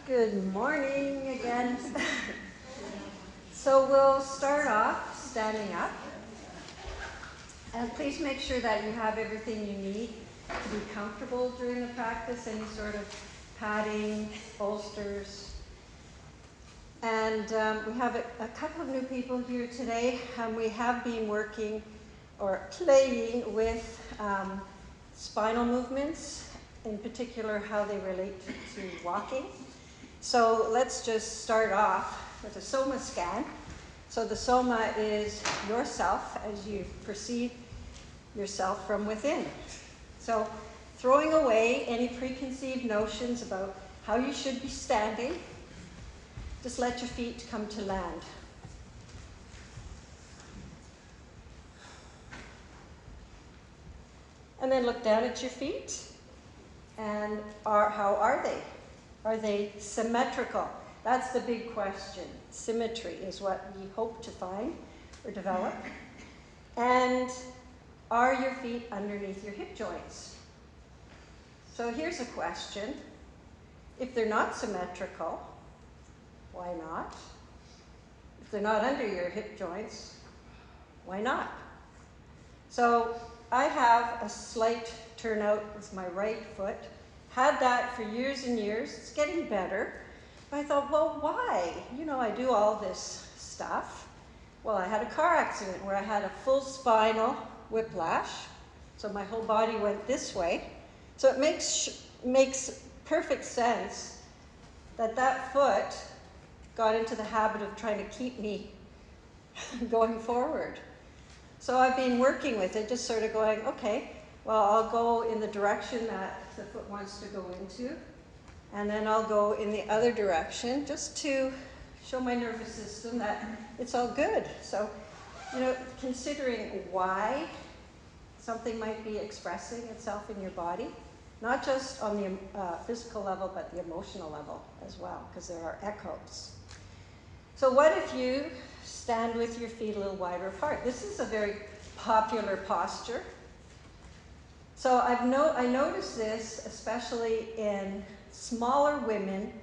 Good morning again. So we'll start off standing up. And please make sure that you have everything you need to be comfortable during the practice, any sort of padding, bolsters. And we have a couple of new people here today. We have been working or playing with spinal movements, in particular how they relate to walking. So let's just start off with a soma scan. So the soma is yourself as you perceive yourself from within. So throwing away any preconceived notions about how you should be standing, just let your feet come to land. And then look down at your feet, and how are they? Are they symmetrical? That's the big question. Symmetry is what we hope to find or develop. And are your feet underneath your hip joints? So here's a question. If they're not symmetrical, why not? If they're not under your hip joints, why not? So I have a slight turnout with my right foot. Had that for years and years. It's getting better. But I thought, well, why? You know, I do all this stuff. Well, I had a car accident where I had a full spinal whiplash. So my whole body went this way. So it makes perfect sense that that foot got into the habit of trying to keep me going forward. So I've been working with it, just sort of going, okay, well, I'll go in the direction that the foot wants to go into, and then I'll go in the other direction just to show my nervous system that it's all good. So, you know, considering why something might be expressing itself in your body, not just on the physical level, but the emotional level as well, because there are echoes. So what if you stand with your feet a little wider apart? This is a very popular posture. So I noticed this especially in smaller women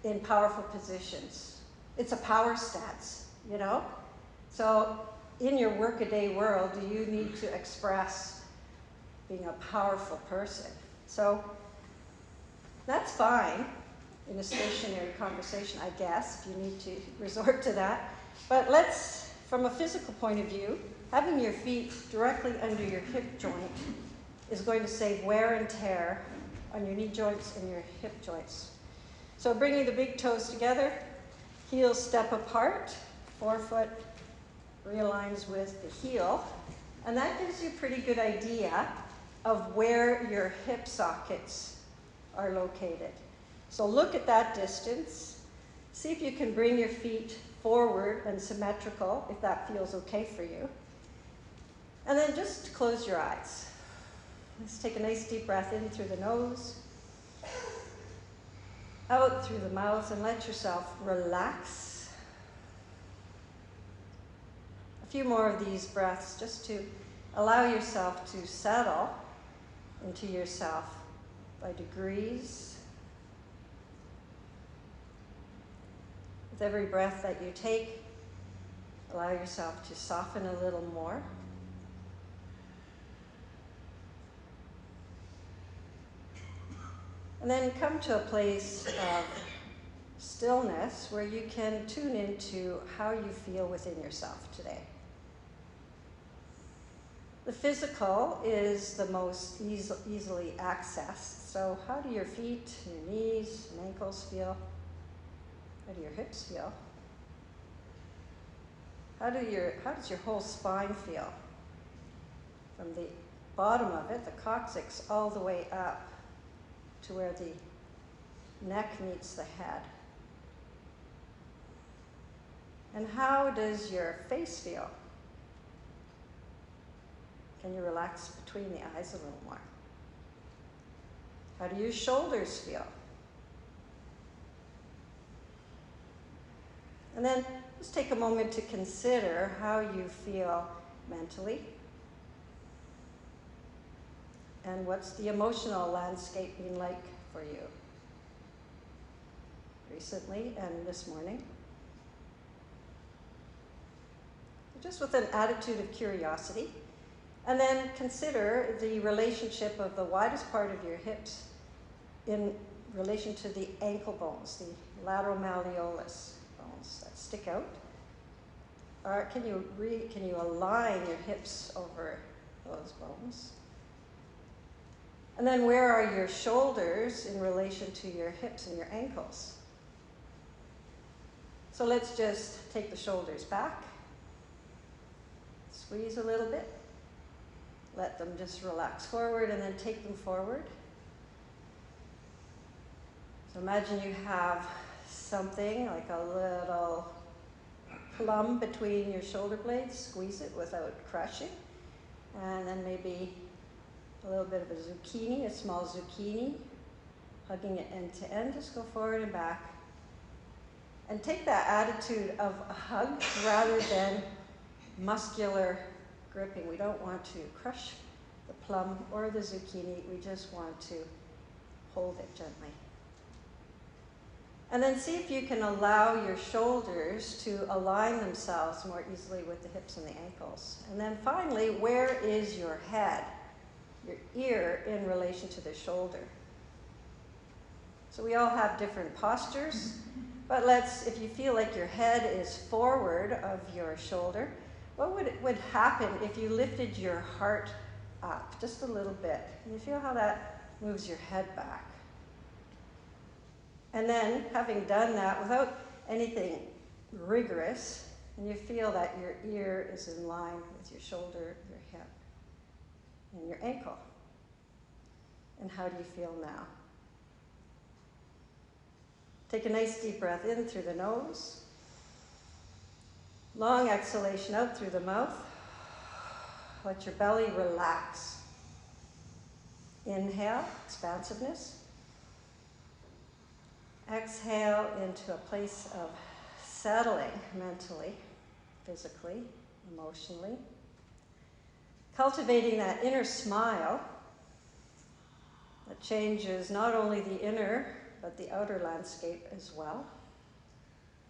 in powerful positions. It's a power stance, you know? So in your workaday world, do you need to express being a powerful person? So that's fine in a stationary conversation, I guess, if you need to resort to that. But let's, from a physical point of view, having your feet directly under your hip joint is going to save wear and tear on your knee joints and your hip joints. So bringing the big toes together, heels step apart, forefoot realigns with the heel, and that gives you a pretty good idea of where your hip sockets are located. So look at that distance, see if you can bring your feet forward and symmetrical, if that feels okay for you. And then just close your eyes. Let's take a nice deep breath in through the nose, out through the mouth, and let yourself relax. A few more of these breaths just to allow yourself to settle into yourself by degrees. With every breath that you take, allow yourself to soften a little more. And then come to a place of stillness where you can tune into how you feel within yourself today. The physical is the most easily accessed. So how do your feet, your knees, and ankles feel? How do your hips feel? How does your whole spine feel? From the bottom of it, the coccyx, all the way up to where the neck meets the head. And how does your face feel? Can you relax between the eyes a little more? How do your shoulders feel? And then just take a moment to consider how you feel mentally. And what's the emotional landscape been like for you? recently and this morning. Just with an attitude of curiosity. And then consider the relationship of the widest part of your hips in relation to the ankle bones, the lateral malleolus bones that stick out. Or can you align your hips over those bones? And then where are your shoulders in relation to your hips and your ankles? So let's just take the shoulders back. Squeeze a little bit. Let them just relax forward and then take them forward. So imagine you have something like a little plum between your shoulder blades. Squeeze it without crushing. And then maybe a little bit of a zucchini, a small zucchini, hugging it end to end. Just go forward and back. And take that attitude of a hug rather than muscular gripping. We don't want to crush the plum or the zucchini. We just want to hold it gently. And then see if you can allow your shoulders to align themselves more easily with the hips and the ankles. And then finally, where is your head, your ear in relation to the shoulder? So we all have different postures, but if you feel like your head is forward of your shoulder, what would happen if you lifted your heart up just a little bit? And you feel how that moves your head back. And then, having done that without anything rigorous, and you feel that your ear is in line with your shoulder, your hip, and your ankle. And how do you feel now? Take a nice deep breath in through the nose. Long exhalation out through the mouth. Let your belly relax. Inhale, expansiveness. Exhale into a place of settling mentally, physically, emotionally. Cultivating that inner smile that changes not only the inner, but the outer landscape as well,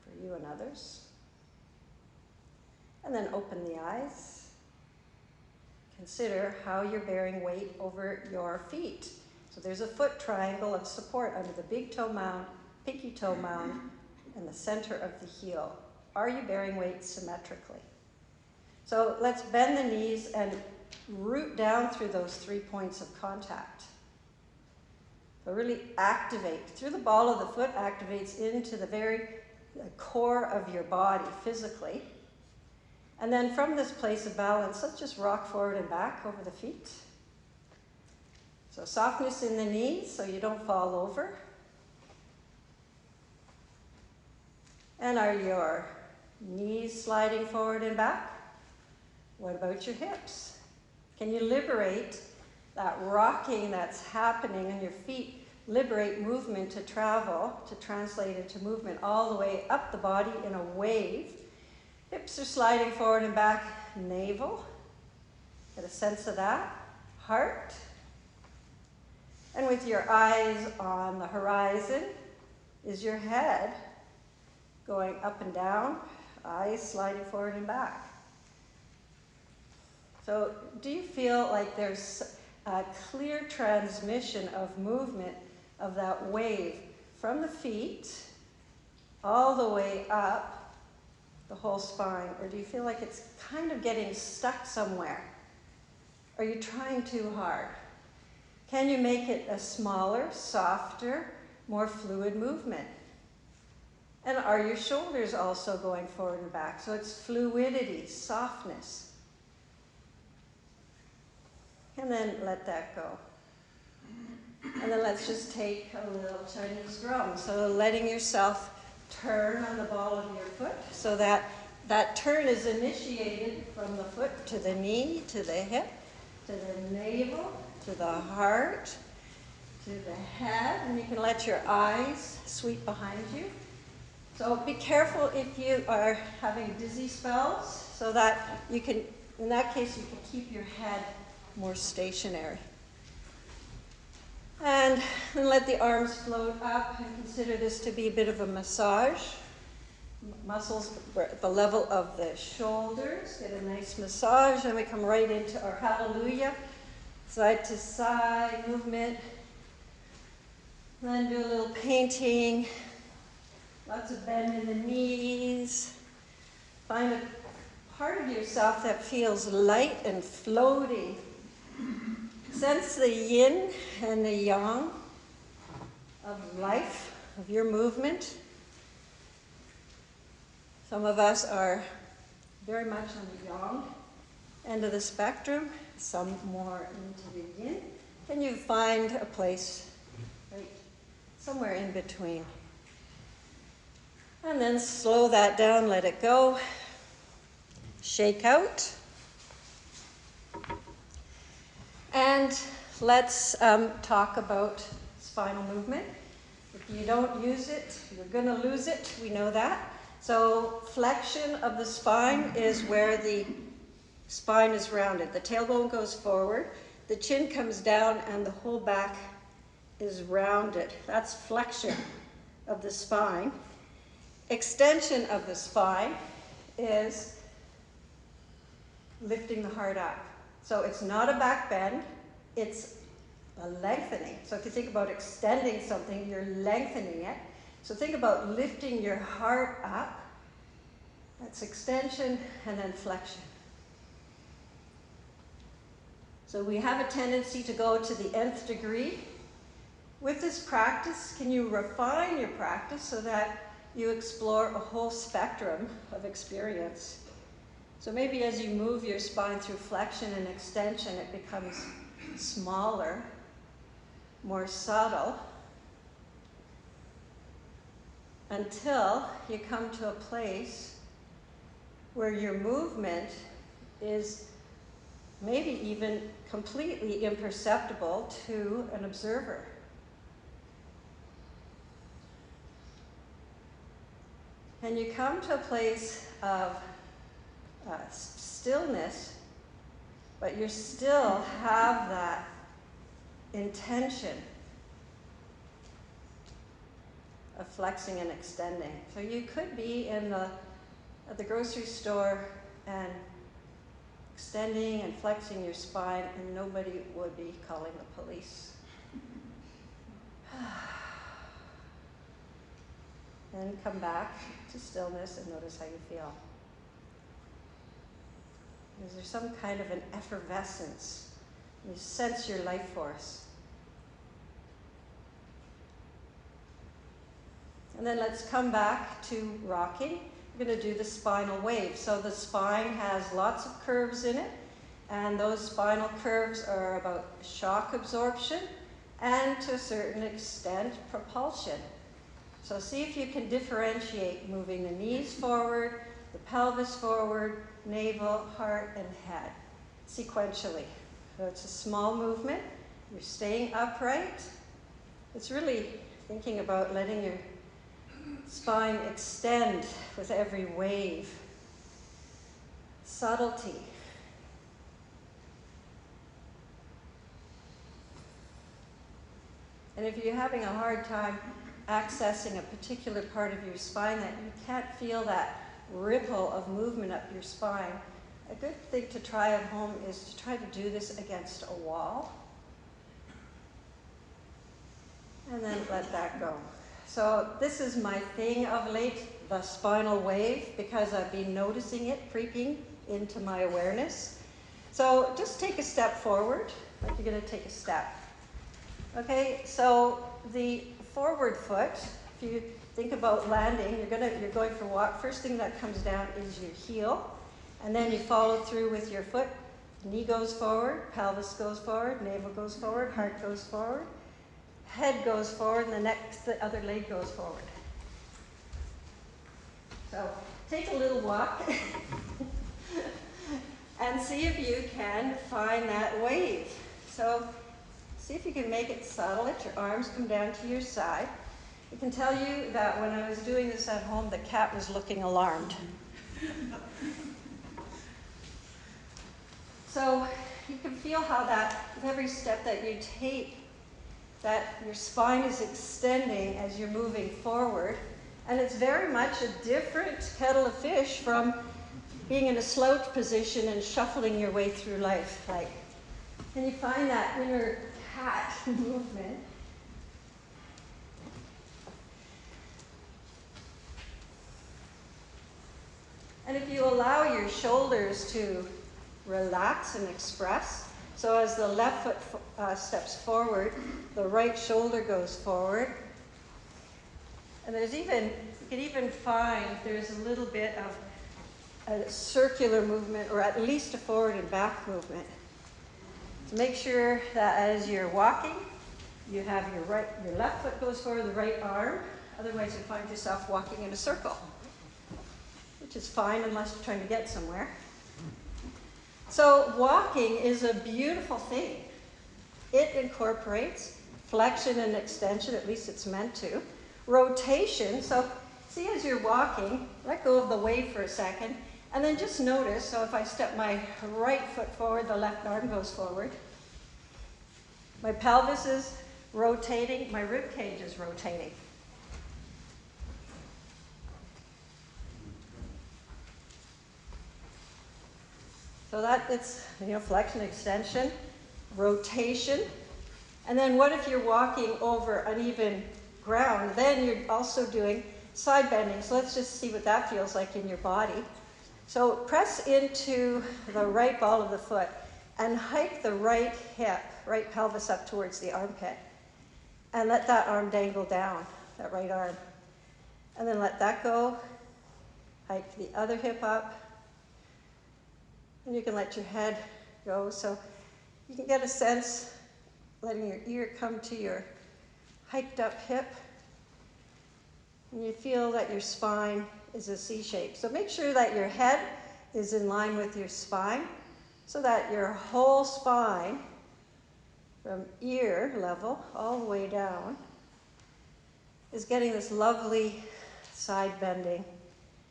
for you and others. And then open the eyes. Consider how you're bearing weight over your feet. So there's a foot triangle of support under the big toe mound, pinky toe mound, and the center of the heel. Are you bearing weight symmetrically? So let's bend the knees and root down through those 3 points of contact. So really activate. Through the ball of the foot activates into the very core of your body physically. And then from this place of balance, let's just rock forward and back over the feet. So softness in the knees so you don't fall over. And are your knees sliding forward and back? What about your hips? Can you liberate that rocking that's happening in your feet? Liberate movement to travel, to translate into movement all the way up the body in a wave. Hips are sliding forward and back. Navel. Get a sense of that. Heart. And with your eyes on the horizon, is your head going up and down, eyes sliding forward and back. So do you feel like there's a clear transmission of movement of that wave from the feet all the way up the whole spine? Or do you feel like it's kind of getting stuck somewhere? Are you trying too hard? Can you make it a smaller, softer, more fluid movement? And are your shoulders also going forward and back? So it's fluidity, softness. And then let that go. And then let's just take a little Chinese drum. So letting yourself turn on the ball of your foot so that that turn is initiated from the foot to the knee, to the hip, to the navel, to the heart, to the head. And you can let your eyes sweep behind you. So be careful if you are having dizzy spells so that you can, in that case, you can keep your head more stationary. And then let the arms float up and consider this to be a bit of a massage. Muscles at the level of the shoulders, get a nice massage, and we come right into our hallelujah, side to side movement. Then do a little painting, lots of bend in the knees. Find a part of yourself that feels light and floating. Sense the yin and the yang of life, of your movement. Some of us are very much on the yang end of the spectrum, some more into the yin, and you find a place right somewhere in between. And then slow that down, let it go. Shake out. And let's talk about spinal movement. If you don't use it, you're going to lose it. We know that. So flexion of the spine is where the spine is rounded. The tailbone goes forward, the chin comes down, and the whole back is rounded. That's flexion of the spine. Extension of the spine is lifting the heart up. So it's not a back bend, it's a lengthening. So if you think about extending something, you're lengthening it. So think about lifting your heart up. That's extension and then flexion. So we have a tendency to go to the nth degree. With this practice, can you refine your practice so that you explore a whole spectrum of experience? So maybe as you move your spine through flexion and extension, it becomes smaller, more subtle, until you come to a place where your movement is maybe even completely imperceptible to an observer. And you come to a place of stillness, but you still have that intention of flexing and extending. So you could be at the grocery store and extending and flexing your spine, and nobody would be calling the police. Then come back to stillness and notice how you feel. Is there some kind of an effervescence? You sense your life force. And then let's come back to rocking. We're going to do the spinal wave. So the spine has lots of curves in it, and those spinal curves are about shock absorption and, to a certain extent, propulsion. So see if you can differentiate moving the knees forward, the pelvis forward, navel, heart, and head, sequentially. So it's a small movement. You're staying upright. It's really thinking about letting your spine extend with every wave. Subtlety. And if you're having a hard time accessing a particular part of your spine, that you can't feel that ripple of movement up your spine, a good thing to try at home is to try to do this against a wall. And then let that go. So this is my thing of late, the spinal wave, because I've been noticing it creeping into my awareness. So just take a step forward, like you're going to take a step. Okay, so the forward foot, if you think about landing, you're going for a walk. First thing that comes down is your heel, and then you follow through with your foot. Knee goes forward, pelvis goes forward, navel goes forward, heart goes forward, head goes forward, and the other leg goes forward. So take a little walk and see if you can find that wave. So see if you can make it subtle. Let your arms come down to your side. I can tell you that when I was doing this at home, the cat was looking alarmed. So you can feel how that, with every step that you take, that your spine is extending as you're moving forward. And it's very much a different kettle of fish from being in a slouch position and shuffling your way through life. Can you find that inner cat movement? And if you allow your shoulders to relax and express, so as the left foot steps forward, the right shoulder goes forward. And you can even find there's a little bit of a circular movement, or at least a forward and back movement. So make sure that as you're walking, you have your left foot goes forward, the right arm. Otherwise, you find yourself walking in a circle, which is fine unless you're trying to get somewhere. So walking is a beautiful thing. It incorporates flexion and extension, at least it's meant to. Rotation, so see as you're walking, let go of the weight for a second, and then just notice, so if I step my right foot forward, the left arm goes forward. My pelvis is rotating, my rib cage is rotating. So it's flexion, extension, rotation. And then what if you're walking over uneven ground? Then you're also doing side bending. So let's just see what that feels like in your body. So press into the right ball of the foot and hike the right hip, right pelvis up towards the armpit. And let that arm dangle down, that right arm. And then let that go. Hike the other hip up. And you can let your head go. So you can get a sense, letting your ear come to your hiked up hip. And you feel that your spine is a C shape. So make sure that your head is in line with your spine so that your whole spine, from ear level all the way down, is getting this lovely side bending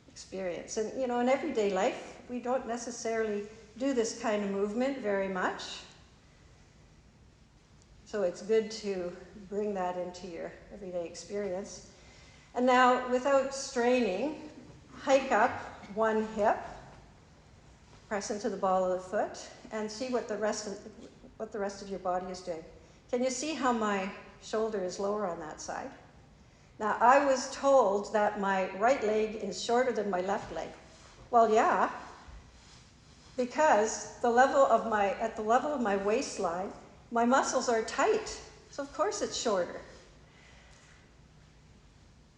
experience. And in everyday life, we don't necessarily do this kind of movement very much. So it's good to bring that into your everyday experience. And now, without straining, hike up one hip, press into the ball of the foot, and see what the rest of your body is doing. Can you see how my shoulder is lower on that side? Now, I was told that my right leg is shorter than my left leg. Well, yeah, because at the level of my waistline, my muscles are tight. So of course it's shorter.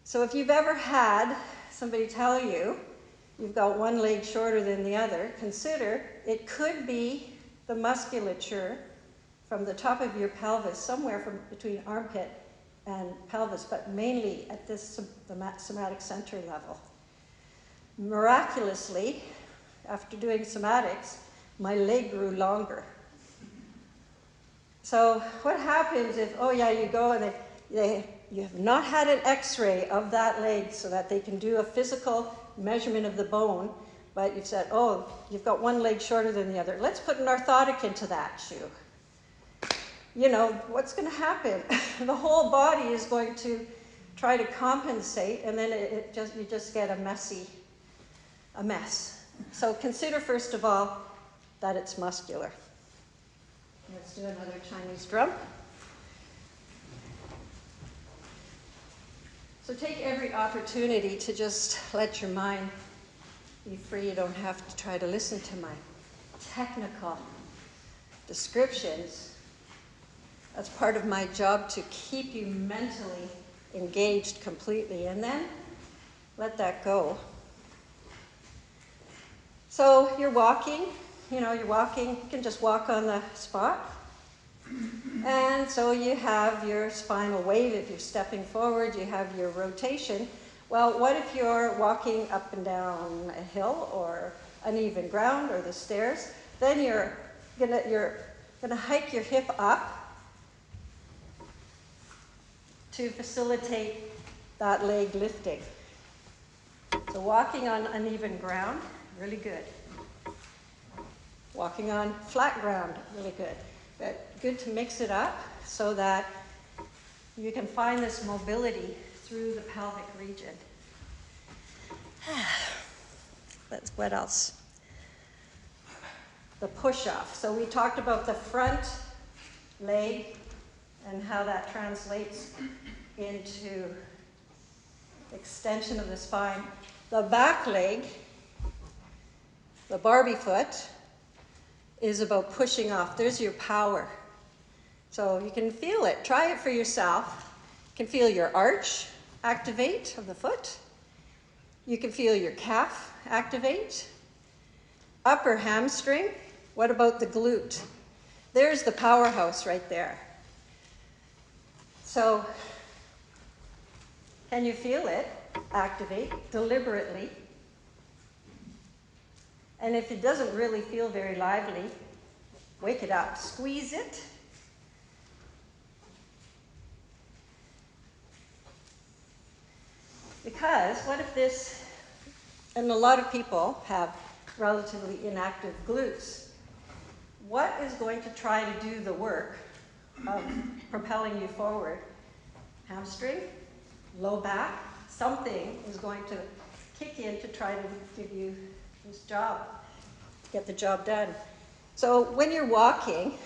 So if you've ever had somebody tell you you've got one leg shorter than the other, consider it could be the musculature from the top of your pelvis, somewhere from between armpit and pelvis, but mainly at this somatic center level. Miraculously, after doing somatics, my leg grew longer. So what happens if, you go and you have not had an x-ray of that leg so that they can do a physical measurement of the bone, but you've said, you've got one leg shorter than the other. Let's put an orthotic into that shoe. What's going to happen? The whole body is going to try to compensate, and then you just get a mess. So consider, first of all, that it's muscular. Let's do another Chinese drum. So take every opportunity to just let your mind be free. You don't have to try to listen to my technical descriptions. That's part of my job, to keep you mentally engaged completely, and then let that go. So you're walking, you can just walk on the spot. And so you have your spinal wave. If you're stepping forward, you have your rotation. Well, what if you're walking up and down a hill or uneven ground or the stairs? Then you're gonna hike your hip up to facilitate that leg lifting. So walking on uneven ground, really good. Walking on flat ground, really good. But good to mix it up so that You can find this mobility through the pelvic region. What else? The push-off. So we talked about the front leg and how that translates into extension of the spine. The back leg, the Barbie foot, is about pushing off. There's your power. So you can feel it. Try it for yourself. You can feel your arch activate of the foot. You can feel your calf activate. Upper hamstring. What about the glute? There's the powerhouse right there. So, can you feel it activate deliberately? And if it doesn't really feel very lively, wake it up. Squeeze it. Because what if this, and a lot of people have relatively inactive glutes, what is going to try to do the work of propelling you forward? Hamstring, low back, something is going to kick in to try to give you this job, get the job done. So when you're walking,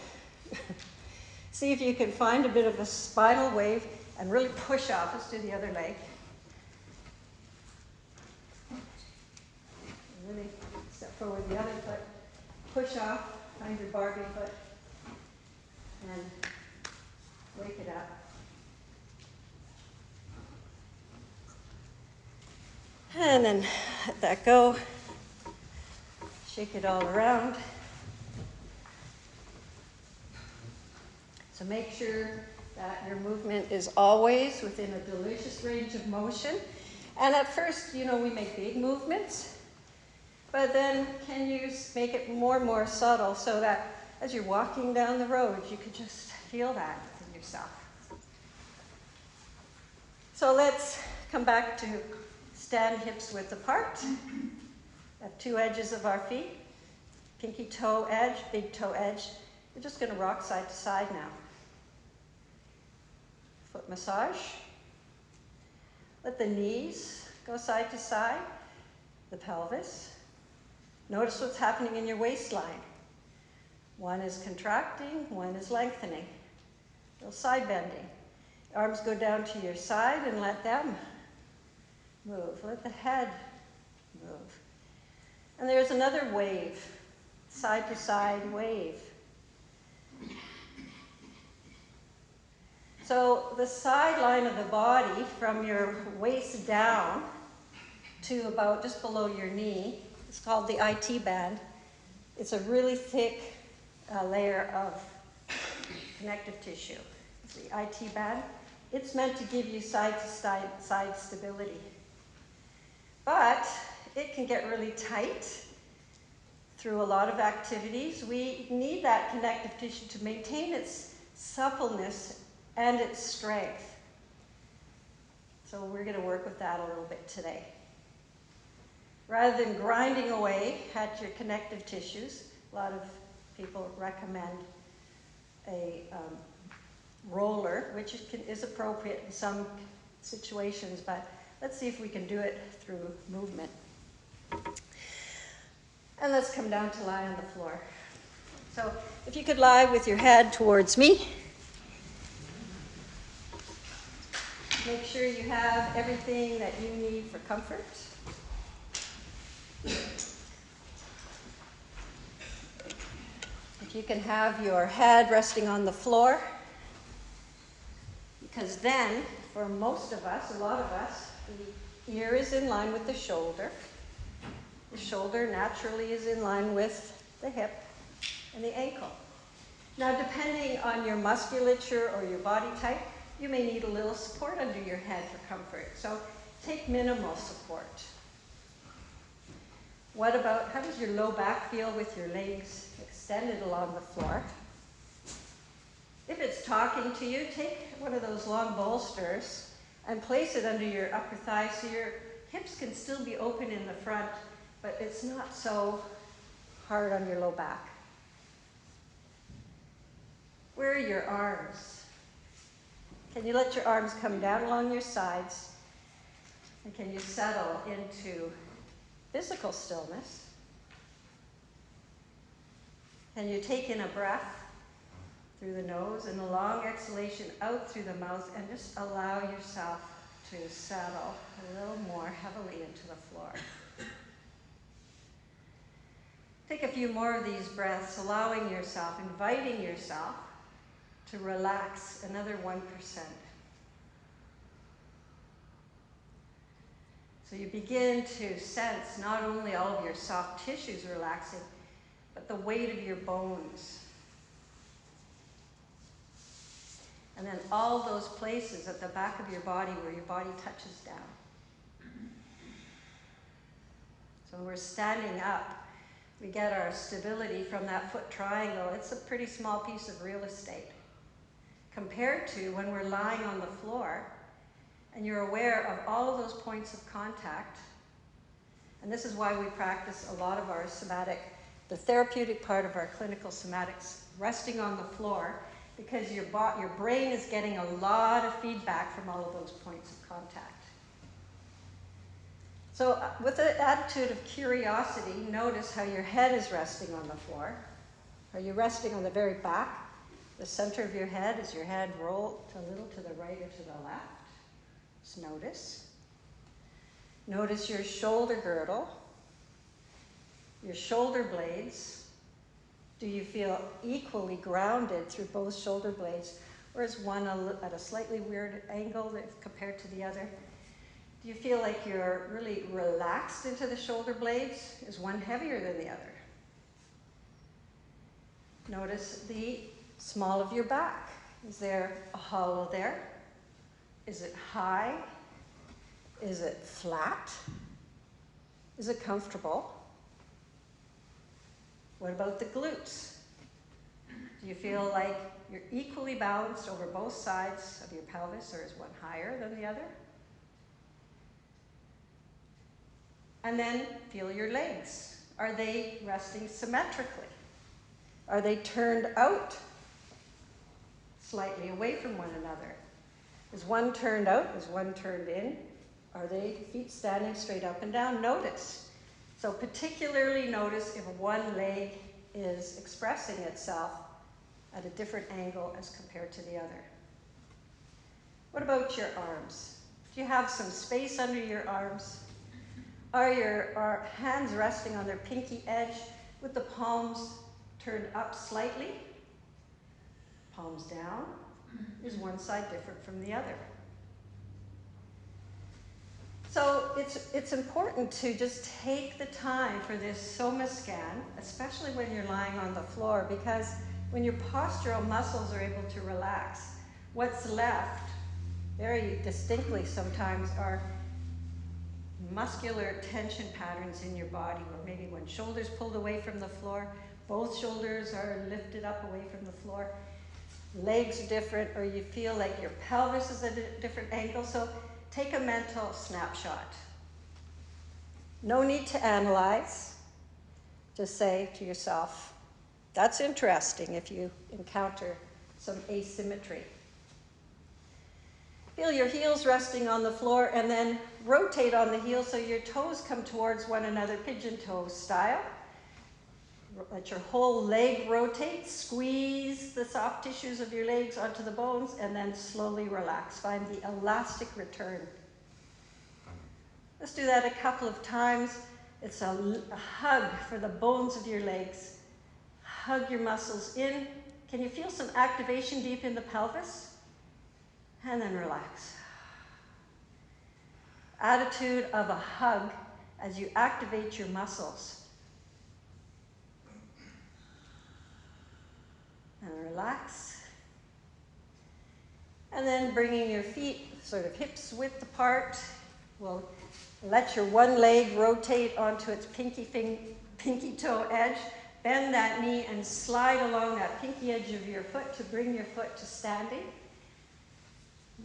see if you can find a bit of a spinal wave and really push off. Let's do the other leg. Really step forward the other foot, push off, find your Barbie foot, and wake it up. And then let that go. Shake it all around. So make sure that your movement is always within a delicious range of motion. And at first, we make big movements. But then can you make it more and more subtle so that as you're walking down the road, you can just feel that within yourself. So let's come back to stand hips width apart at two edges of our feet. Pinky toe edge, big toe edge. We're just going to rock side to side now. Foot massage. Let the knees go side to side, the pelvis. Notice what's happening in your waistline. One is contracting, one is lengthening. A little side bending. Arms go down to your side and let them move. Let the head move. And there's another wave, side to side wave. So the side line of the body from your waist down to about just below your knee, it's called the IT band. It's a really thick layer of connective tissue. It's the IT band. It's meant to give you side to side stability. But it can get really tight through a lot of activities. We need that connective tissue to maintain its suppleness and its strength. So we're going to work with that a little bit today. Rather than grinding away at your connective tissues, a lot of people recommend a roller, which is appropriate in some situations, but let's see if we can do it through movement. And let's come down to lie on the floor. So if you could lie with your head towards me. Make sure you have everything that you need for comfort. If you can have your head resting on the floor, because then, for most of us, a lot of us, the ear is in line with the shoulder. The shoulder naturally is in line with the hip and the ankle. Now, depending on your musculature or your body type, you may need a little support under your head for comfort. So take minimal support. What about, how does your low back feel with your legs extended along the floor? If it's talking to you, take one of those long bolsters and place it under your upper thigh so your hips can still be open in the front, but it's not so hard on your low back. Where are your arms? Can you let your arms come down along your sides? And can you settle into physical stillness? Can you take in a breath through the nose and a long exhalation out through the mouth, and just allow yourself to settle a little more heavily into the floor. Take a few more of these breaths, allowing yourself, inviting yourself to relax another 1%. So you begin to sense not only all of your soft tissues relaxing, but the weight of your bones. And then all those places at the back of your body where your body touches down. So when we're standing up, we get our stability from that foot triangle. It's a pretty small piece of real estate compared to when we're lying on the floor and you're aware of all of those points of contact. And this is why we practice a lot of our somatic, the therapeutic part of our clinical somatics, resting on the floor, because your brain is getting a lot of feedback from all of those points of contact. So with the attitude of curiosity, notice how your head is resting on the floor. Are you resting on the very back? The center of your head? Is your head rolled a little to the right or to the left? Just notice. Notice your shoulder girdle, your shoulder blades. Do you feel equally grounded through both shoulder blades, or is one at a slightly weird angle compared to the other? Do you feel like you're really relaxed into the shoulder blades? Is one heavier than the other? Notice the small of your back. Is there a hollow there? Is it high? Is it flat? Is it comfortable? What about the glutes? Do you feel like you're equally balanced over both sides of your pelvis, or is one higher than the other? And then feel your legs. Are they resting symmetrically? Are they turned out slightly away from one another? Is one turned out? Is one turned in? Are they feet standing straight up and down? Notice. So particularly notice if one leg is expressing itself at a different angle as compared to the other. What about your arms? Do you have some space under your arms? Are your hands resting on their pinky edge with the palms turned up slightly? Palms down? Is one side different from the other? So it's important to just take the time for this soma scan, especially when you're lying on the floor, because when your postural muscles are able to relax, what's left very distinctly sometimes are muscular tension patterns in your body, where maybe one shoulder's pulled away from the floor, both shoulders are lifted up away from the floor, legs are different, or you feel like your pelvis is at a different angle. So take a mental snapshot. No need to analyze. Just say to yourself, that's interesting if you encounter some asymmetry. Feel your heels resting on the floor, and then rotate on the heels so your toes come towards one another, pigeon toe style. Let your whole leg rotate. Squeeze the soft tissues of your legs onto the bones, and then slowly relax. Find the elastic return. Let's do that a couple of times. It's a hug for the bones of your legs. Hug your muscles in. Can you feel some activation deep in the pelvis? And then relax. Attitude of a hug as you activate your muscles. And relax. And then bringing your feet sort of hips width apart. We'll let your one leg rotate onto its pinky toe edge. Bend that knee and slide along that pinky edge of your foot to bring your foot to standing.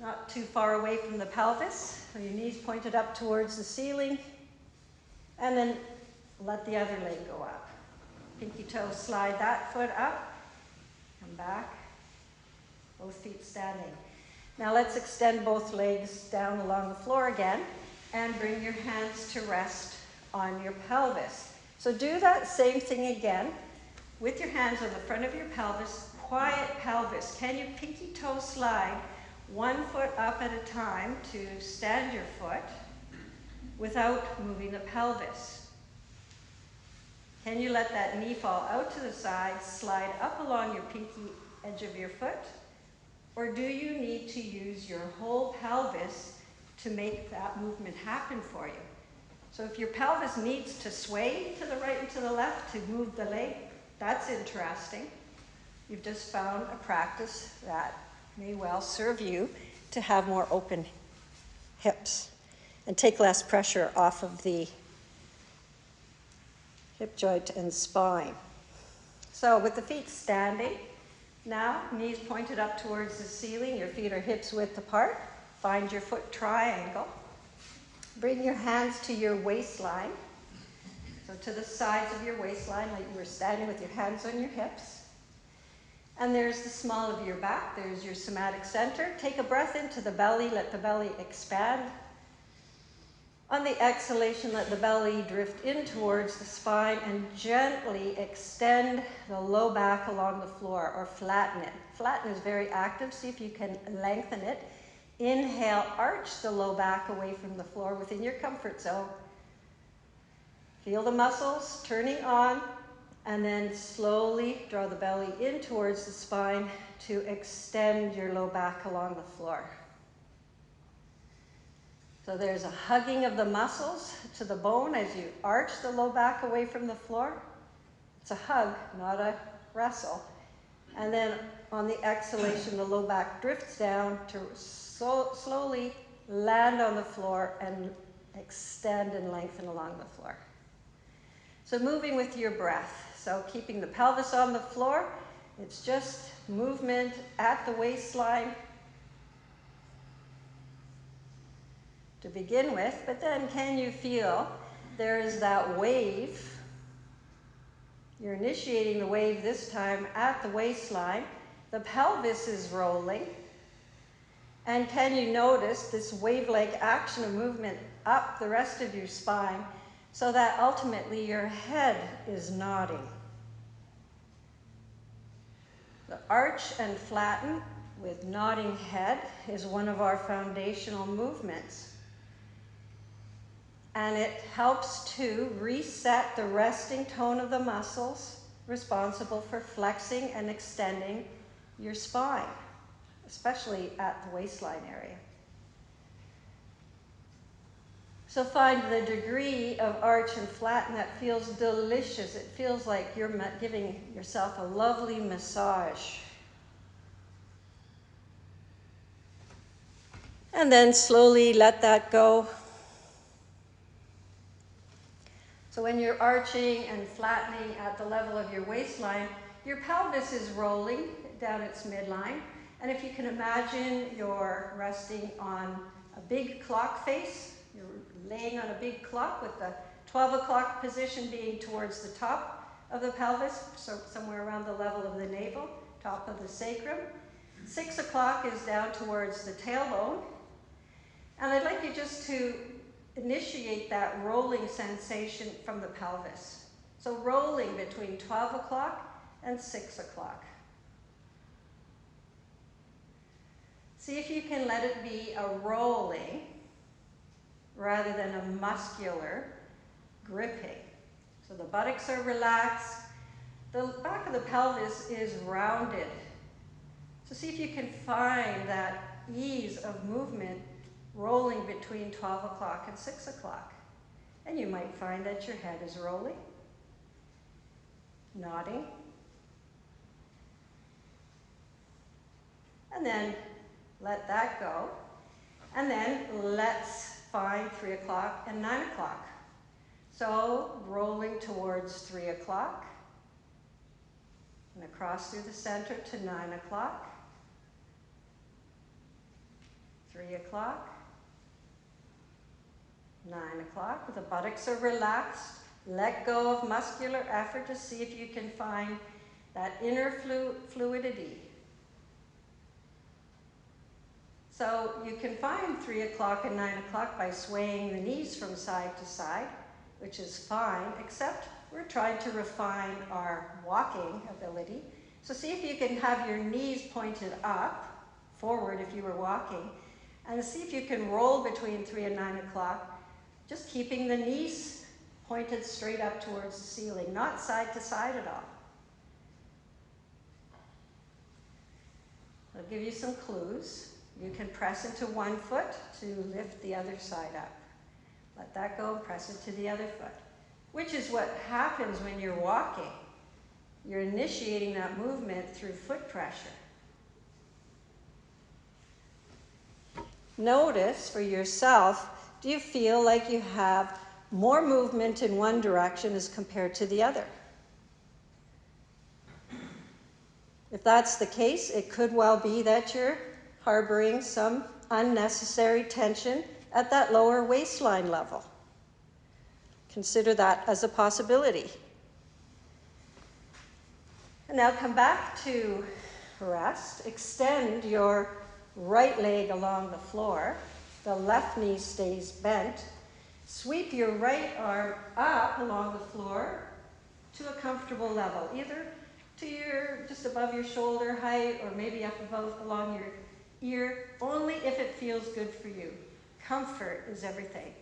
Not too far away from the pelvis. So your knees pointed up towards the ceiling. And then let the other leg go up. Pinky toe, slide that foot up. Come back. Both feet standing. Now let's extend both legs down along the floor again and bring your hands to rest on your pelvis. So do that same thing again with your hands on the front of your pelvis, quiet pelvis. Can you pinky toe slide 1 foot up at a time to stand your foot without moving the pelvis? Can you let that knee fall out to the side, slide up along your pinky edge of your foot? Or do you need to use your whole pelvis to make that movement happen for you? So if your pelvis needs to sway to the right and to the left to move the leg, that's interesting. You've just found a practice that may well serve you to have more open hips and take less pressure off of the hip joint and spine. So with the feet standing, now knees pointed up towards the ceiling, your feet are hips width apart. Find your foot triangle. Bring your hands to your waistline. So to the sides of your waistline, like you were standing with your hands on your hips. And there's the small of your back. There's your somatic center. Take a breath into the belly. Let the belly expand. On the exhalation, let the belly drift in towards the spine and gently extend the low back along the floor or flatten it. Flatten is very active. See if you can lengthen it. Inhale, arch the low back away from the floor within your comfort zone. Feel the muscles turning on, and then slowly draw the belly in towards the spine to extend your low back along the floor. So there's a hugging of the muscles to the bone as you arch the low back away from the floor. It's a hug, not a wrestle. And then on the exhalation, the low back drifts down to slowly land on the floor and extend and lengthen along the floor. So moving with your breath. So keeping the pelvis on the floor, it's just movement at the waistline to begin with, but then can you feel there is that wave? You're initiating the wave this time at the waistline. The pelvis is rolling. And can you notice this wave-like action of movement up the rest of your spine so that ultimately your head is nodding? The arch and flatten with nodding head is one of our foundational movements. And it helps to reset the resting tone of the muscles responsible for flexing and extending your spine, especially at the waistline area. So find the degree of arch and flatten that feels delicious. It feels like you're giving yourself a lovely massage. And then slowly let that go. So when you're arching and flattening at the level of your waistline, your pelvis is rolling down its midline. And if you can imagine you're resting on a big clock face, you're laying on a big clock with the 12 o'clock position being towards the top of the pelvis, so somewhere around the level of the navel, top of the sacrum. 6 o'clock is down towards the tailbone. And I'd like you just to initiate that rolling sensation from the pelvis. So rolling between 12 o'clock and 6 o'clock. See if you can let it be a rolling rather than a muscular gripping. So the buttocks are relaxed. The back of the pelvis is rounded. So see if you can find that ease of movement rolling between 12 o'clock and 6 o'clock. And you might find that your head is rolling, nodding. And then let that go. And then let's find 3 o'clock and 9 o'clock. So rolling towards 3 o'clock and across through the center to 9 o'clock, 3 o'clock, 9 o'clock. The buttocks are relaxed. Let go of muscular effort to see if you can find that inner fluidity. So you can find 3 o'clock and 9 o'clock by swaying the knees from side to side, which is fine, except we're trying to refine our walking ability. So see if you can have your knees pointed up, forward if you were walking, and see if you can roll between 3 and 9 o'clock, just keeping the knees pointed straight up towards the ceiling, not side to side at all. I'll give you some clues. You can press into one foot to lift the other side up. Let that go and press into the other foot, which is what happens when you're walking. You're initiating that movement through foot pressure. Notice for yourself, do you feel like you have more movement in one direction as compared to the other? If that's the case, it could well be that you're harboring some unnecessary tension at that lower waistline level. Consider that as a possibility. And now come back to rest. Extend your right leg along the floor. The left knee stays bent. Sweep your right arm up along the floor to a comfortable level, either to just above your shoulder height or maybe up above along your ear, only if it feels good for you. Comfort is everything.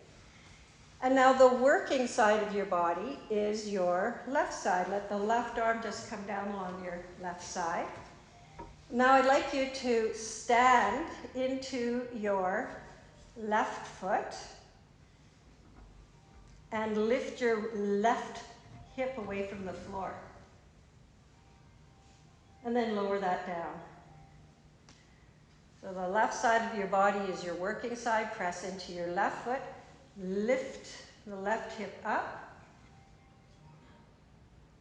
And now the working side of your body is your left side. Let the left arm just come down along your left side. Now I'd like you to stand into your left foot and lift your left hip away from the floor. And then lower that down. So the left side of your body is your working side. Press into your left foot. Lift the left hip up.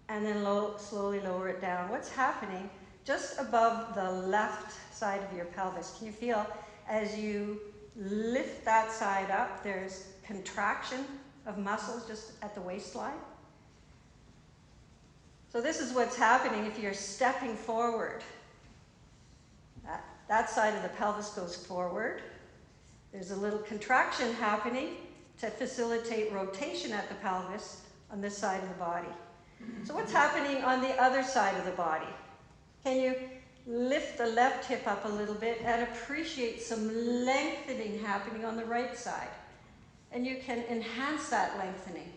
And then slowly lower it down. What's happening just above the left side of your pelvis? Can you feel as you lift that side up, there's contraction of muscles just at the waistline? So this is what's happening if you're stepping forward. That side of the pelvis goes forward. There's a little contraction happening to facilitate rotation at the pelvis on this side of the body. So what's happening on the other side of the body? Can you lift the left hip up a little bit and appreciate some lengthening happening on the right side? And you can enhance that lengthening.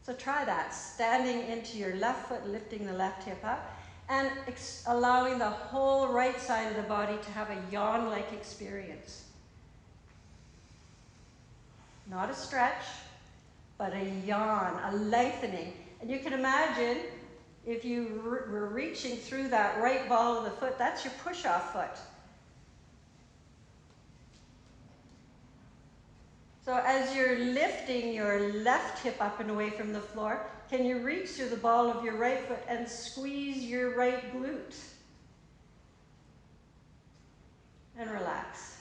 So try that, standing into your left foot, lifting the left hip up, and allowing the whole right side of the body to have a yawn-like experience. Not a stretch, but a yawn, a lengthening. And you can imagine if you were reaching through that right ball of the foot, that's your push-off foot. So as you're lifting your left hip up and away from the floor, can you reach through the ball of your right foot and squeeze your right glute? And relax.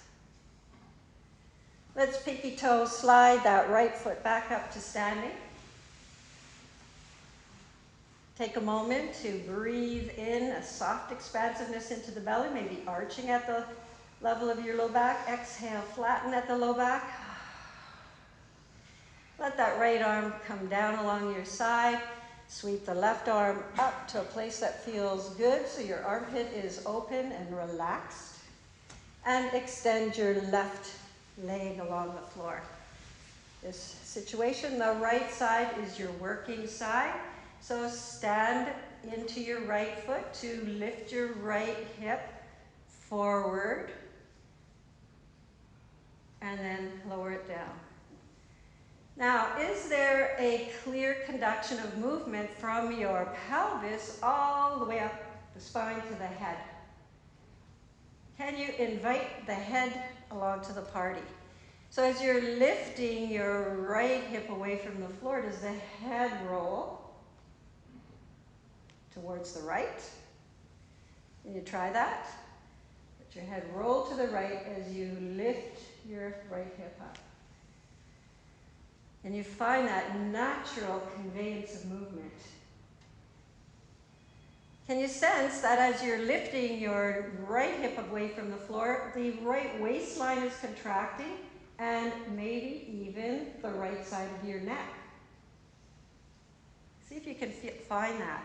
Let's pinky toe slide that right foot back up to standing. Take a moment to breathe in a soft expansiveness into the belly, maybe arching at the level of your low back. Exhale, flatten at the low back. Let that right arm come down along your side. Sweep the left arm up to a place that feels good, so your armpit is open and relaxed. And extend your left leg along the floor. This situation, the right side is your working side. So stand into your right foot to lift your right hip forward. And then lower it down. Now, is there a clear conduction of movement from your pelvis all the way up the spine to the head? Can you invite the head along to the party? So as you're lifting your right hip away from the floor, does the head roll towards the right? Can you try that? Let your head roll to the right as you lift your right hip up. And you find that natural conveyance of movement. Can you sense that as you're lifting your right hip away from the floor, the right waistline is contracting, and maybe even the right side of your neck? See if you can find that.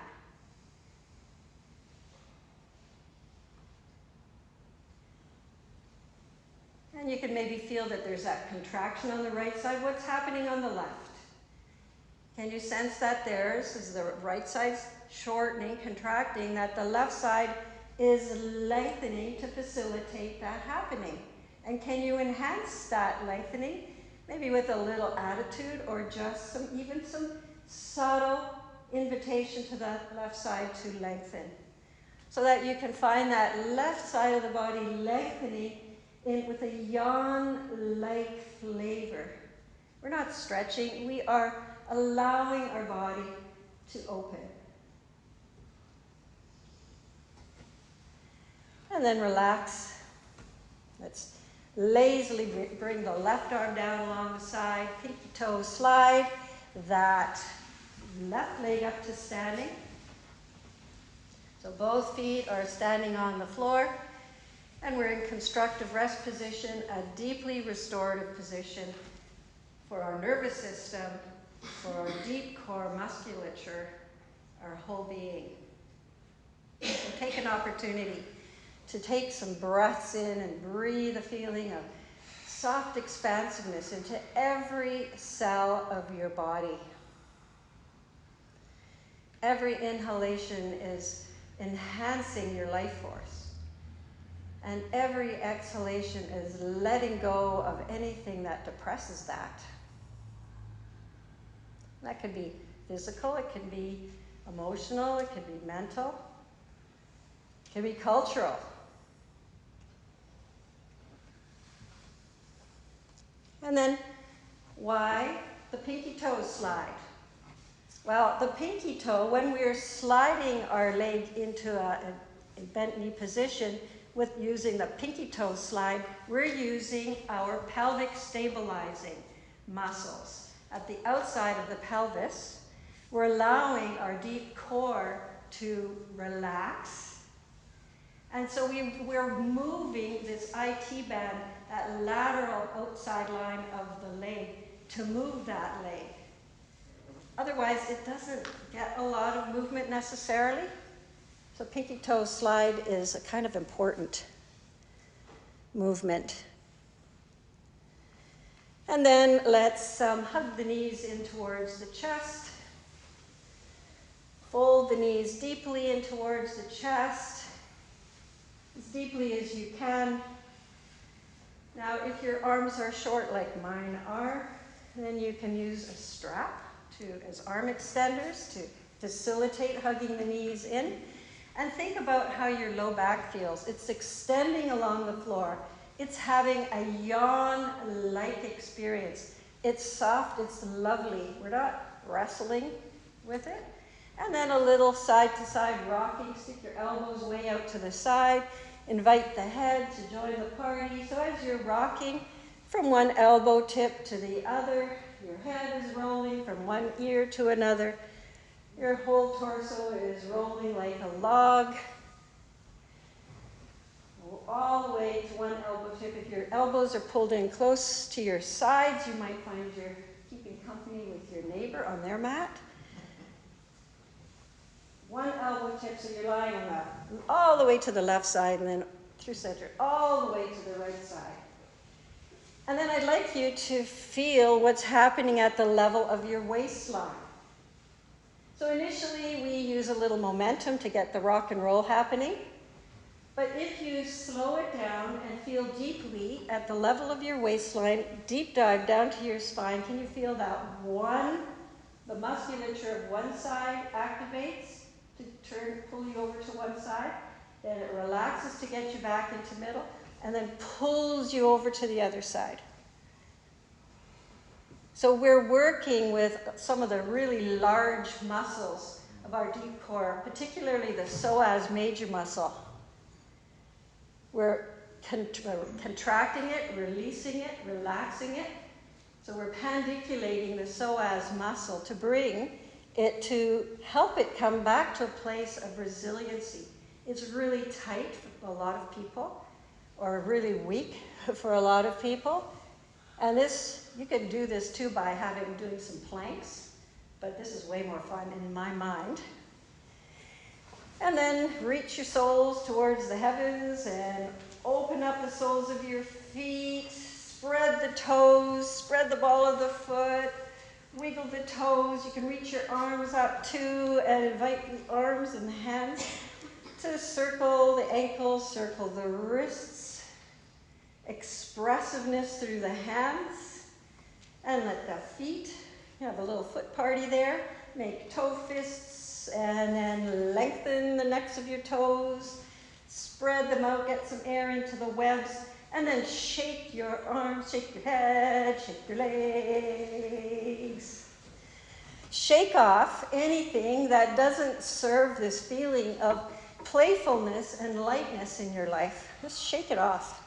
And you can maybe feel that there's that contraction on the right side. What's happening on the left? Can you sense that theirs is the right side's shortening, contracting, that the left side is lengthening to facilitate that happening? And can you enhance that lengthening, maybe with a little attitude or just even some subtle invitation to the left side to lengthen, so that you can find that left side of the body lengthening with a yawn-like flavor. We're not stretching, we are allowing our body to open. And then relax. Let's lazily bring the left arm down along the side, pinky toe slide that left leg up to standing. So both feet are standing on the floor, and we're in constructive rest position, a deeply restorative position for our nervous system, for our deep core musculature, our whole being. So take an opportunity to take some breaths in and breathe a feeling of soft expansiveness into every cell of your body. Every inhalation is enhancing your life force, and every exhalation is letting go of anything that depresses that. That could be physical, it can be emotional, it could be mental, it can be cultural. And then, why the pinky toe slide? Well, the pinky toe, when we're sliding our leg into a bent knee position with using the pinky toe slide, we're using our pelvic stabilizing muscles. At the outside of the pelvis, we're allowing our deep core to relax. And so we're moving this IT band, that lateral outside line of the leg, to move that leg. Otherwise, it doesn't get a lot of movement necessarily. So pinky toe slide is a kind of important movement. And then let's hug the knees in towards the chest. Fold the knees deeply in towards the chest, as deeply as you can. Now, if your arms are short like mine are, then you can use a strap as arm extenders to facilitate hugging the knees in. And think about how your low back feels. It's extending along the floor. It's having a yawn-like experience. It's soft, it's lovely. We're not wrestling with it. And then a little side-to-side rocking. Stick your elbows way out to the side. Invite the head to join the party. So as you're rocking from one elbow tip to the other, your head is rolling from one ear to another. Your whole torso is rolling like a log. All the way to one elbow tip. If your elbows are pulled in close to your sides, you might find you're keeping company with your neighbor on their mat. One elbow tip, so you're lying on that, all the way to the left side, and then through center, all the way to the right side. And then I'd like you to feel what's happening at the level of your waistline. So initially, we use a little momentum to get the rock and roll happening. But if you slow it down and feel deeply at the level of your waistline, deep dive down to your spine, can you feel that the musculature of one side activates to pull you over to one side, then it relaxes to get you back into middle, and then pulls you over to the other side. So we're working with some of the really large muscles of our deep core, particularly the psoas major muscle. We're contracting it, releasing it, relaxing it. So we're pandiculating the psoas muscle to bring it to help it come back to a place of resiliency. It's really tight for a lot of people, or really weak for a lot of people. And this, you can do this too by doing some planks, but this is way more fun in my mind. And then reach your soles towards the heavens and open up the soles of your feet, spread the toes, spread the ball of the foot, wiggle the toes. You can reach your arms up too and invite the arms and the hands to circle the ankles, circle the wrists, expressiveness through the hands, and let the feet, you have a little foot party there, make toe fists, and then lengthen the necks of your toes, spread them out, get some air into the webs, and then shake your arms, shake your head, shake your legs. Shake off anything that doesn't serve this feeling of playfulness and lightness in your life. Just shake it off.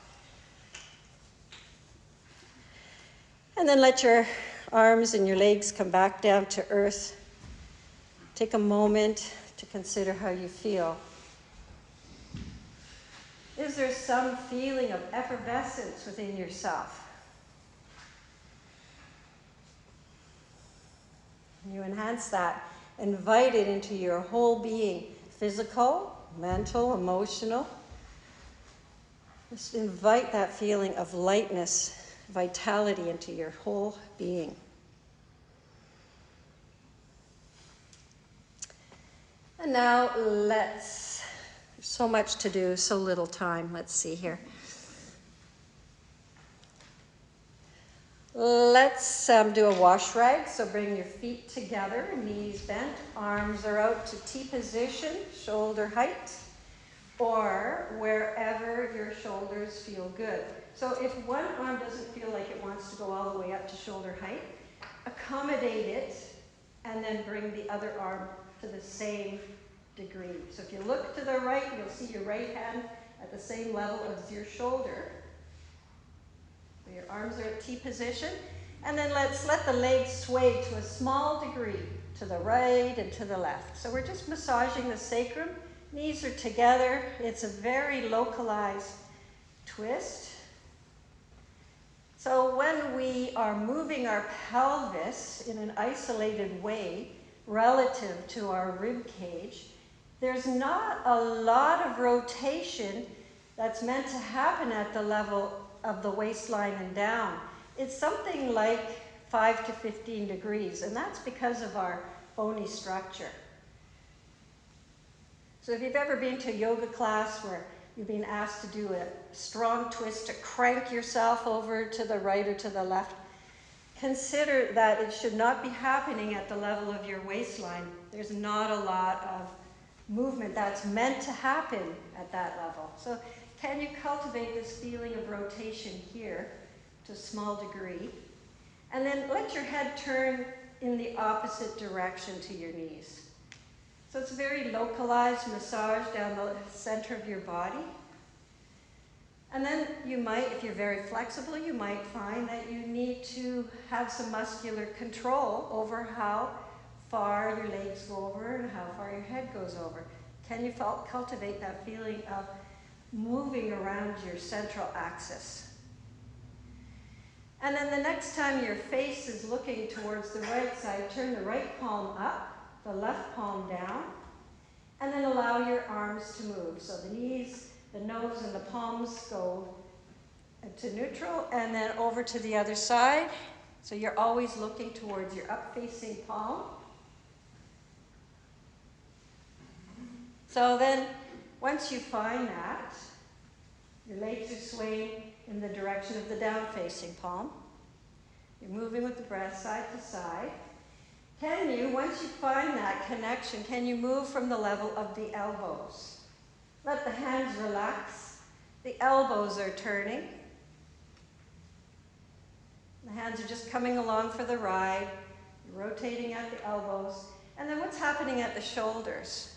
And then let your arms and your legs come back down to earth. Take a moment to consider how you feel. Is there some feeling of effervescence within yourself? You enhance that. Invite it into your whole being, physical, mental, emotional. Just invite that feeling of lightness, vitality into your whole being. And now there's so much to do, so little time. Let's see here. Let's do a wash rag. So bring your feet together, knees bent, arms are out to T position, shoulder height, or wherever your shoulders feel good. So if one arm doesn't feel like it wants to go all the way up to shoulder height, accommodate it and then bring the other arm to the same degree. So if you look to the right, you'll see your right hand at the same level as your shoulder. So your arms are at T position. And then let's let the legs sway to a small degree to the right and to the left. So we're just massaging the sacrum. Knees are together. It's a very localized twist. So when we are moving our pelvis in an isolated way relative to our rib cage, there's not a lot of rotation that's meant to happen at the level of the waistline and down. It's something like 5 to 15 degrees, and that's because of our bony structure. So if you've ever been to a yoga class where you've been asked to do a strong twist to crank yourself over to the right or to the left, consider that it should not be happening at the level of your waistline. There's not a lot of movement that's meant to happen at that level. So can you cultivate this feeling of rotation here to a small degree? And then let your head turn in the opposite direction to your knees. So it's a very localized massage down the center of your body. And then you might, if you're very flexible, you might find that you need to have some muscular control over how far your legs go over and how far your head goes over. Can you cultivate that feeling of moving around your central axis? And then the next time your face is looking towards the right side, turn the right palm up, the left palm down, and then allow your arms to move. So the knees, the nose, and the palms go to neutral, and then over to the other side. So you're always looking towards your up-facing palm. So then, once you find that, your legs are swaying in the direction of the down-facing palm. You're moving with the breath side to side. Can you, once you find that connection, can you move from the level of the elbows? Let the hands relax. The elbows are turning. The hands are just coming along for the ride. You're rotating at the elbows. And then what's happening at the shoulders?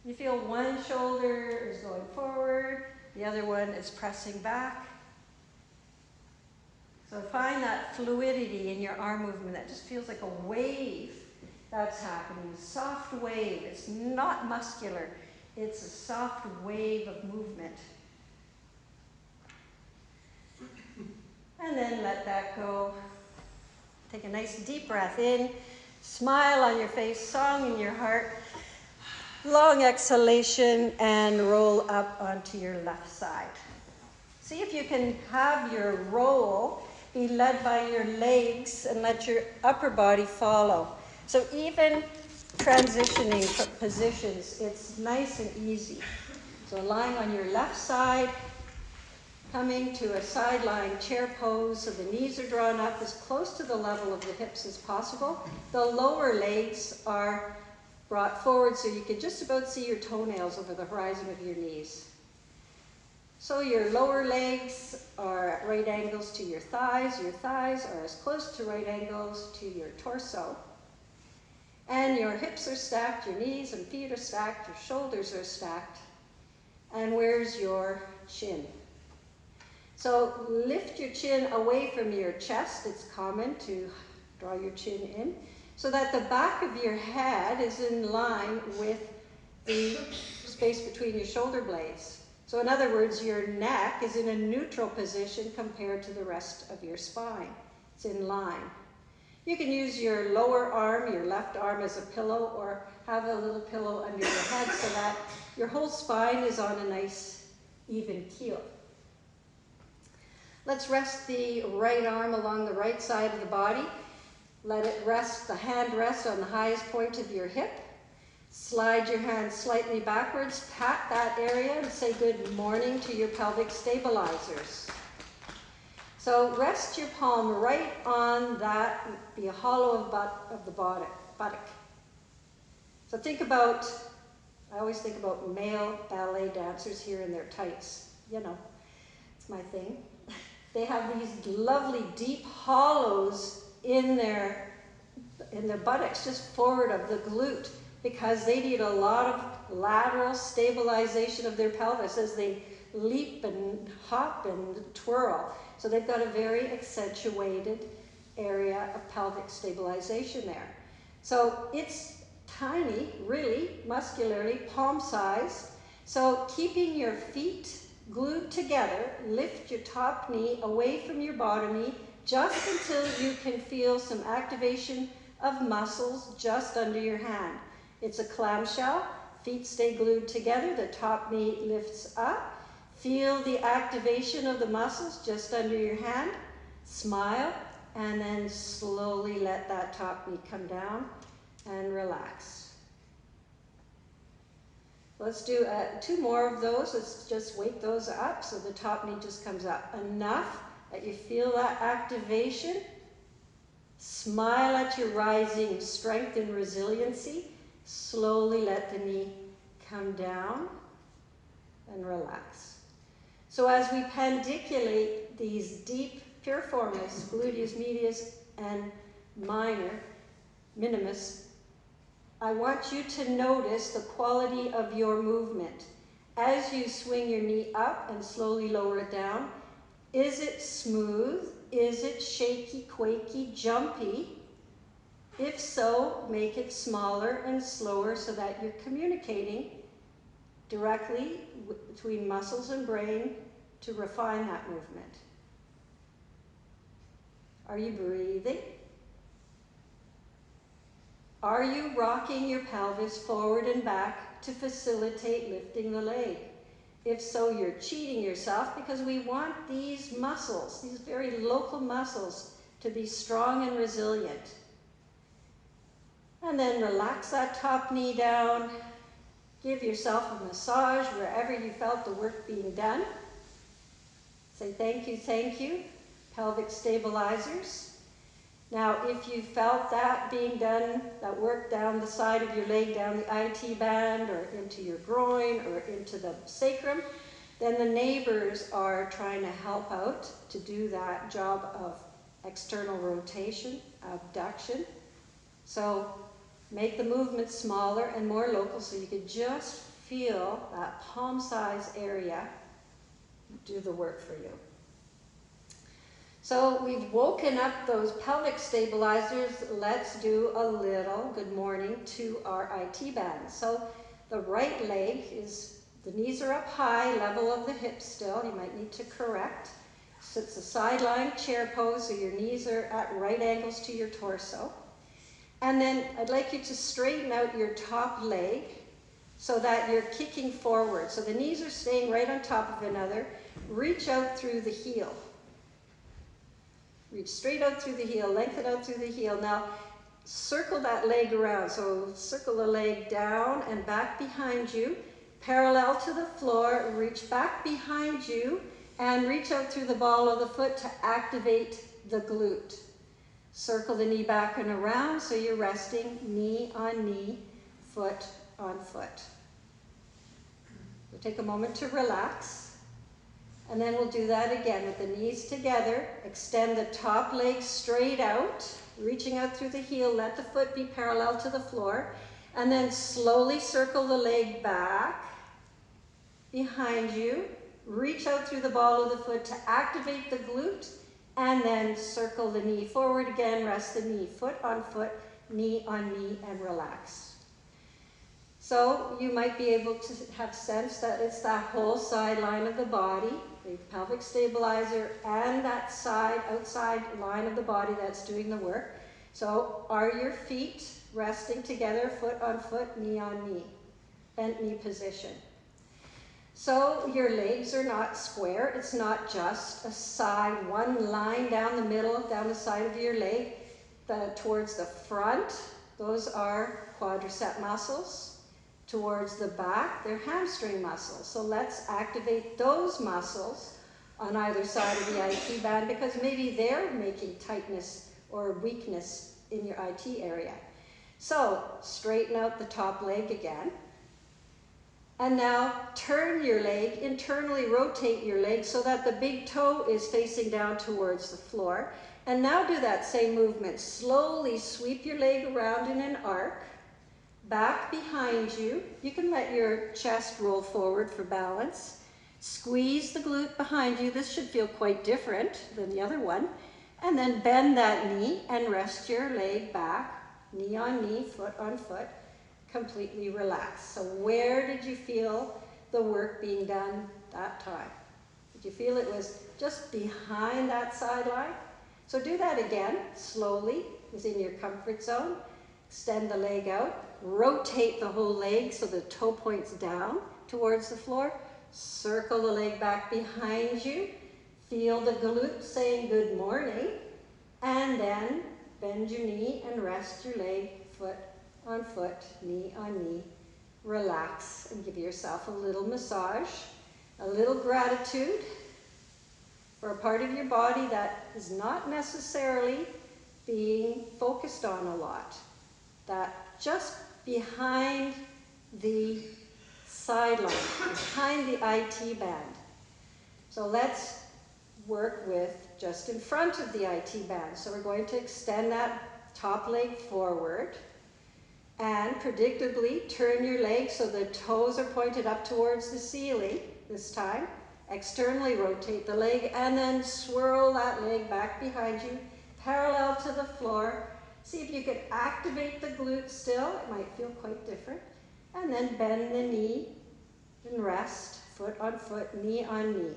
You feel one shoulder is going forward, the other one is pressing back. So find that fluidity in your arm movement that just feels like a wave that's happening. A soft wave. It's not muscular. It's a soft wave of movement. And then let that go. Take a nice deep breath in. Smile on your face, song in your heart. Long exhalation and roll up onto your left side. See if you can have your roll be led by your legs and let your upper body follow. So even transitioning positions, it's nice and easy. So lying on your left side, coming to a sideline chair pose, so the knees are drawn up as close to the level of the hips as possible. The lower legs are brought forward so you can just about see your toenails over the horizon of your knees. So your lower legs are at right angles to your thighs. Your thighs are as close to right angles to your torso. And your hips are stacked, your knees and feet are stacked, your shoulders are stacked. And where's your chin? So lift your chin away from your chest. It's common to draw your chin in so that the back of your head is in line with the space between your shoulder blades. So in other words, your neck is in a neutral position compared to the rest of your spine. It's in line. You can use your lower arm, your left arm, as a pillow, or have a little pillow under your head so that your whole spine is on a nice even keel. Let's rest the right arm along the right side of the body. Let it rest, the hand rest on the highest point of your hip. Slide your hand slightly backwards, pat that area, and say good morning to your pelvic stabilizers. So rest your palm right on that, be a hollow of the buttock. So think about, I always think about male ballet dancers here in their tights. You know, it's my thing. They have these lovely deep hollows in their buttocks, just forward of the glute, because they need a lot of lateral stabilization of their pelvis as they leap and hop and twirl. So they've got a very accentuated area of pelvic stabilization there. So it's tiny, really, muscularly, palm size. So keeping your feet glued together, lift your top knee away from your bottom knee just until you can feel some activation of muscles just under your hand. It's a clamshell. Feet stay glued together. The top knee lifts up. Feel the activation of the muscles just under your hand. Smile, and then slowly let that top knee come down and relax. Let's do 2 more of those. Let's just wake those up so the top knee just comes up. Enough that you feel that activation. Smile at your rising strength and resiliency. Slowly let the knee come down and relax. So as we pandiculate these deep piriformis, gluteus medius and minimus, I want you to notice the quality of your movement. As you swing your knee up and slowly lower it down, is it smooth? Is it shaky, quaky, jumpy? If so, make it smaller and slower so that you're communicating directly between muscles and brain to refine that movement. Are you breathing? Are you rocking your pelvis forward and back to facilitate lifting the leg? If so, you're cheating yourself because we want these muscles, these very local muscles, to be strong and resilient. And then relax that top knee down. Give yourself a massage wherever you felt the work being done. Say thank you, pelvic stabilizers. Now, if you felt that being done, that work down the side of your leg, down the IT band, or into your groin, or into the sacrum, then the neighbors are trying to help out to do that job of external rotation, abduction. So make the movement smaller and more local so you can just feel that palm-size area do the work for you. So we've woken up those pelvic stabilizers. Let's do a little good morning to our IT band. So the right leg is, the knees are up high, level of the hips still. You might need to correct. So it's a side lying chair pose, so your knees are at right angles to your torso. And then I'd like you to straighten out your top leg so that you're kicking forward. So the knees are staying right on top of another. Reach out through the heel. Reach straight out through the heel, lengthen out through the heel. Now, circle that leg around. So circle the leg down and back behind you, parallel to the floor. Reach back behind you and reach out through the ball of the foot to activate the glute. Circle the knee back and around so you're resting knee on knee, foot on foot. We'll take a moment to relax. And then we'll do that again with the knees together. Extend the top leg straight out, reaching out through the heel. Let the foot be parallel to the floor. And then slowly circle the leg back behind you. Reach out through the ball of the foot to activate the glute. And then circle the knee forward again. Rest the knee, foot on foot, knee on knee, and relax. So you might be able to have sense that it's that whole side line of the body, the pelvic stabilizer, and that side, outside line of the body that's doing the work. So are your feet resting together, foot on foot, knee on knee, bent knee position. So your legs are not square. It's not just a side, one line down the middle, down the side of your leg, towards the front. Those are quadricep muscles. Towards the back, they're hamstring muscles. So let's activate those muscles on either side of the IT band because maybe they're making tightness or weakness in your IT area. So straighten out the top leg again. And now turn your leg, internally rotate your leg so that the big toe is facing down towards the floor. And now do that same movement. Slowly sweep your leg around in an arc. Back behind you. You can let your chest roll forward for balance. Squeeze the glute behind you. This should feel quite different than the other one. And then bend that knee and rest your leg back, knee on knee, foot on foot, completely relaxed. So where did you feel the work being done that time? Did you feel it was just behind that sideline? So do that again, slowly, within your comfort zone. Extend the leg out. Rotate the whole leg so the toe points down towards the floor. Circle the leg back behind you. Feel the glute saying good morning. And then bend your knee and rest your leg, foot on foot, knee on knee. Relax and give yourself a little massage, a little gratitude for a part of your body that is not necessarily being focused on a lot. That just behind the sideline, behind the IT band. So let's work with just in front of the IT band. So we're going to extend that top leg forward and predictably turn your leg so the toes are pointed up towards the ceiling this time. Externally rotate the leg and then swirl that leg back behind you, parallel to the floor. See if you could activate the glute still. It might feel quite different. And then bend the knee and rest, foot on foot, knee on knee.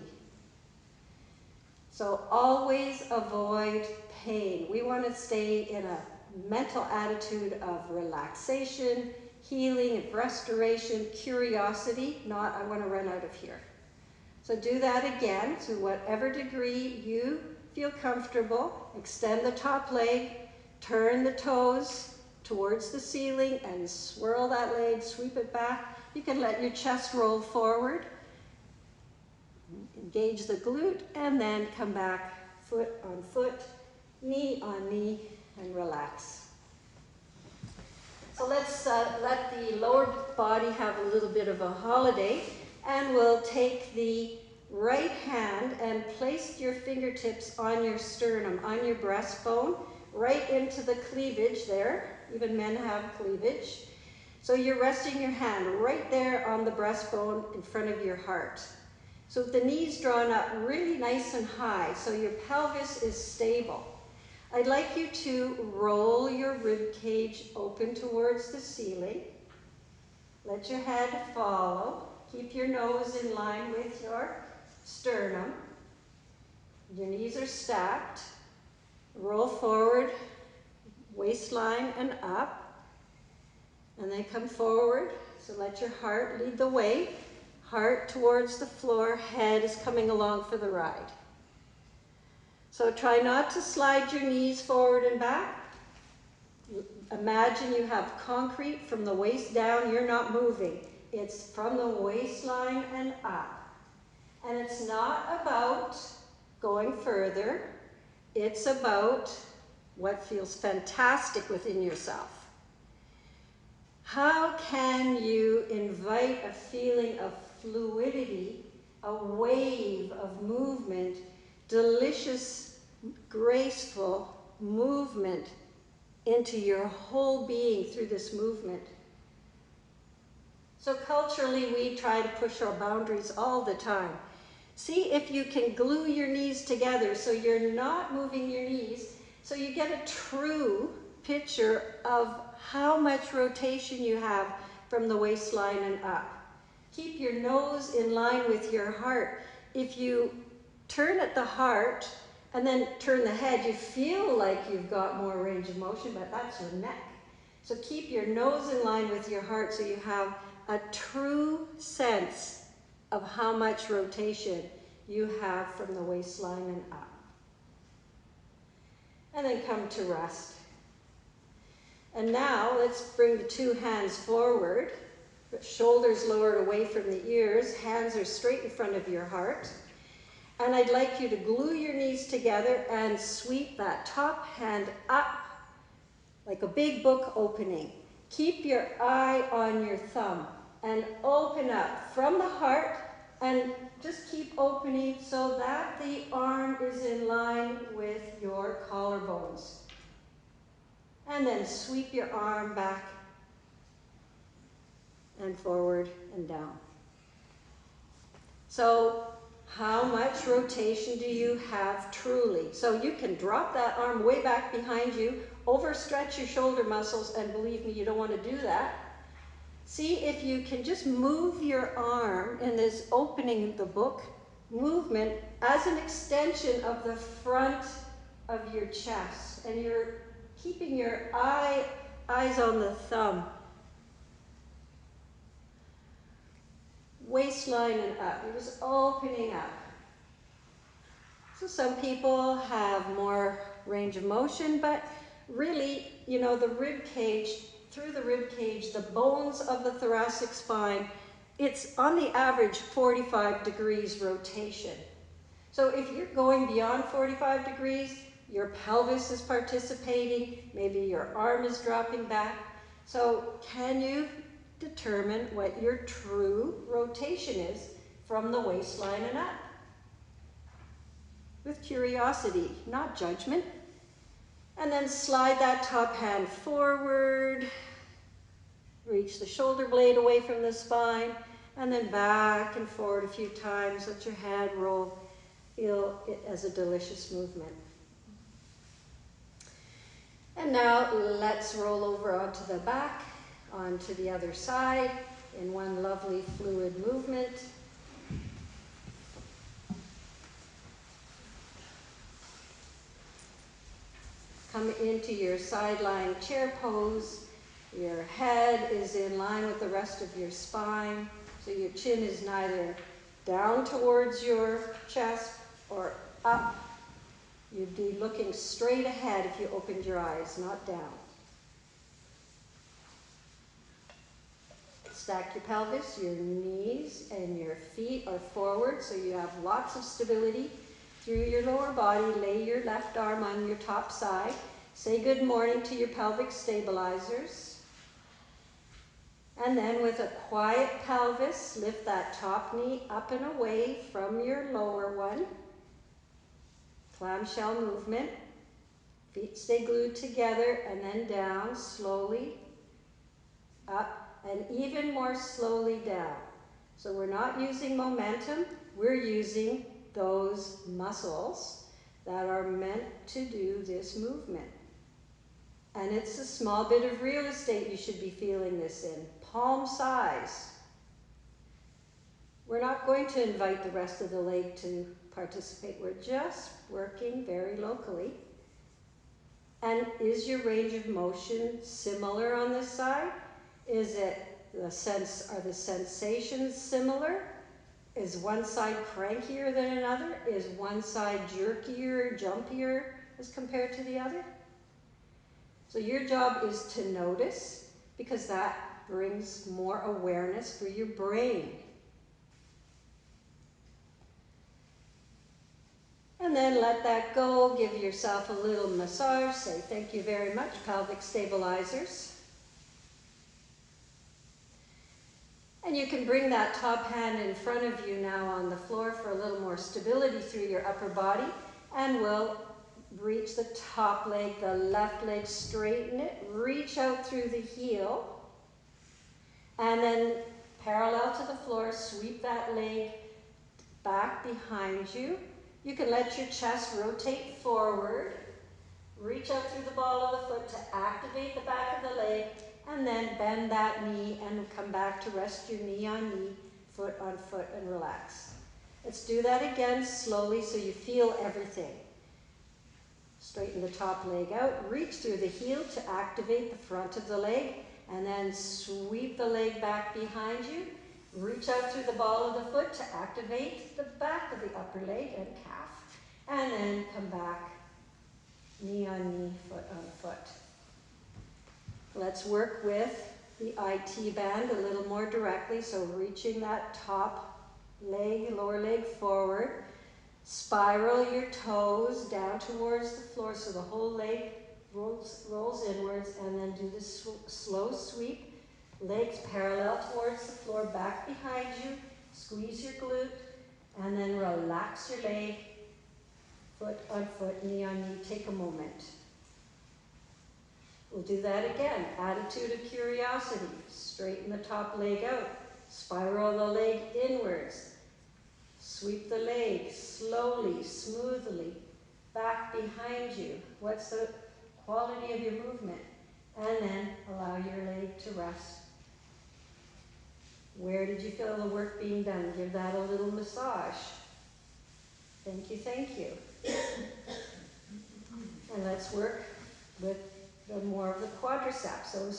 So always avoid pain. We want to stay in a mental attitude of relaxation, healing, restoration, curiosity, not I want to run out of here. So do that again to whatever degree you feel comfortable. Extend the top leg. Turn the toes towards the ceiling and swirl that leg, sweep it back. You can let your chest roll forward. Engage the glute and then come back foot on foot, knee on knee, and relax. So let's let the lower body have a little bit of a holiday, and we'll take the right hand and place your fingertips on your sternum, on your breastbone, right into the cleavage there. Even men have cleavage. So you're resting your hand right there on the breastbone in front of your heart. So the knees drawn up really nice and high, so your pelvis is stable. I'd like you to roll your rib cage open towards the ceiling. Let your head follow. Keep your nose in line with your sternum. Your knees are stacked. Roll forward, waistline and up. And then come forward. So let your heart lead the way. Heart towards the floor, head is coming along for the ride. So try not to slide your knees forward and back. Imagine you have concrete from the waist down, you're not moving. It's from the waistline and up. And it's not about going further, it's about what feels fantastic within yourself. How can you invite a feeling of fluidity, a wave of movement, delicious, graceful movement into your whole being through this movement? So culturally, we try to push our boundaries all the time. See if you can glue your knees together so you're not moving your knees, so you get a true picture of how much rotation you have from the waistline and up. Keep your nose in line with your heart. If you turn at the heart and then turn the head, you feel like you've got more range of motion, but that's your neck. So keep your nose in line with your heart so you have a true sense of how much rotation you have from the waistline and up. And then come to rest. And now let's bring the two hands forward, shoulders lowered away from the ears, hands are straight in front of your heart. And I'd like you to glue your knees together and sweep that top hand up like a big book opening. Keep your eye on your thumb and open up from the heart and just keep opening so that the arm is in line with your collarbones. And then sweep your arm back and forward and down. So how much rotation do you have truly? So you can drop that arm way back behind you, overstretch your shoulder muscles, and believe me, you don't want to do that. See if you can just move your arm in this opening the book movement as an extension of the front of your chest. And you're keeping your eyes on the thumb. Waistline and up. You're just opening up. So some people have more range of motion, but really, you know, the rib cage, through the rib cage, the bones of the thoracic spine, it's on the average 45 degrees rotation. So if you're going beyond 45 degrees, your pelvis is participating, maybe your arm is dropping back. So can you determine what your true rotation is from the waistline and up? With curiosity, not judgment. And then slide that top hand forward, reach the shoulder blade away from the spine, and then back and forward a few times. Let your head roll. Feel it as a delicious movement. And now let's roll over onto the back, onto the other side in one lovely fluid movement. Come into your side lying chair pose. Your head is in line with the rest of your spine, so your chin is neither down towards your chest or up. You'd be looking straight ahead if you opened your eyes, not down. Stack your pelvis, your knees and your feet are forward, so you have lots of stability through your lower body. Lay your left arm on your top side. Say good morning to your pelvic stabilizers. And then with a quiet pelvis, lift that top knee up and away from your lower one. Clamshell movement. Feet stay glued together and then down slowly, up, and even more slowly down. So we're not using momentum, we're using those muscles that are meant to do this movement. And it's a small bit of real estate you should be feeling this in, palm size. We're not going to invite the rest of the leg to participate. We're just working very locally. And is your range of motion similar on this side? Is it are the sensations similar? Is one side crankier than another? Is one side jerkier, jumpier as compared to the other? So your job is to notice, because that brings more awareness for your brain. And then let that go, give yourself a little massage, say thank you very much, pelvic stabilizers. And you can bring that top hand in front of you now on the floor for a little more stability through your upper body. And we'll reach the top leg, the left leg, straighten it, reach out through the heel. And then parallel to the floor, sweep that leg back behind you. You can let your chest rotate forward. Reach out through the ball of the foot to activate the back of the leg. And then bend that knee and come back to rest your knee on knee, foot on foot, and relax. Let's do that again slowly so you feel everything. Straighten the top leg out, reach through the heel to activate the front of the leg, and then sweep the leg back behind you. Reach out through the ball of the foot to activate the back of the upper leg and calf, and then come back, knee on knee, foot on foot. Let's work with the IT band a little more directly. So reaching that top leg, lower leg forward. Spiral your toes down towards the floor so the whole leg rolls inwards, and then do the slow sweep. Legs parallel towards the floor, back behind you. Squeeze your glute, and then relax your leg, foot on foot, knee on knee. Take a moment. We'll do that again. Attitude of curiosity. Straighten the top leg out. Spiral the leg inwards. Sweep the leg slowly, smoothly, back behind you. What's the quality of your movement? And then allow your leg to rest. Where did you feel the work being done? Give that a little massage. Thank you, thank you. And let's work with more of the quadriceps. So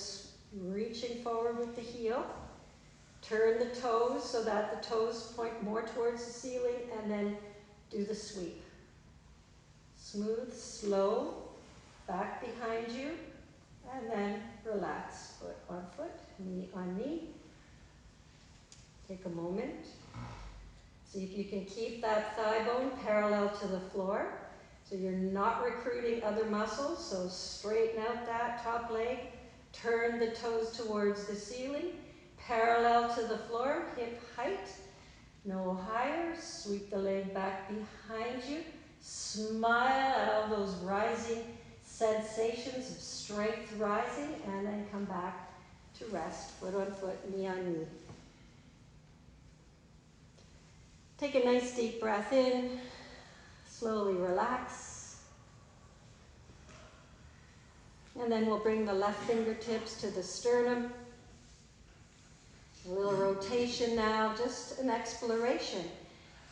reaching forward with the heel. Turn the toes so that the toes point more towards the ceiling, and then do the sweep. Smooth, slow, back behind you, and then relax. Foot on foot, knee on knee. Take a moment. See if you can keep that thigh bone parallel to the floor. So you're not recruiting other muscles, so straighten out that top leg, turn the toes towards the ceiling, parallel to the floor, hip height, no higher, sweep the leg back behind you, smile at all those rising sensations of strength rising, and then come back to rest, foot on foot, knee on knee. Take a nice deep breath in. Slowly relax. And then we'll bring the left fingertips to the sternum. A little rotation now, just an exploration.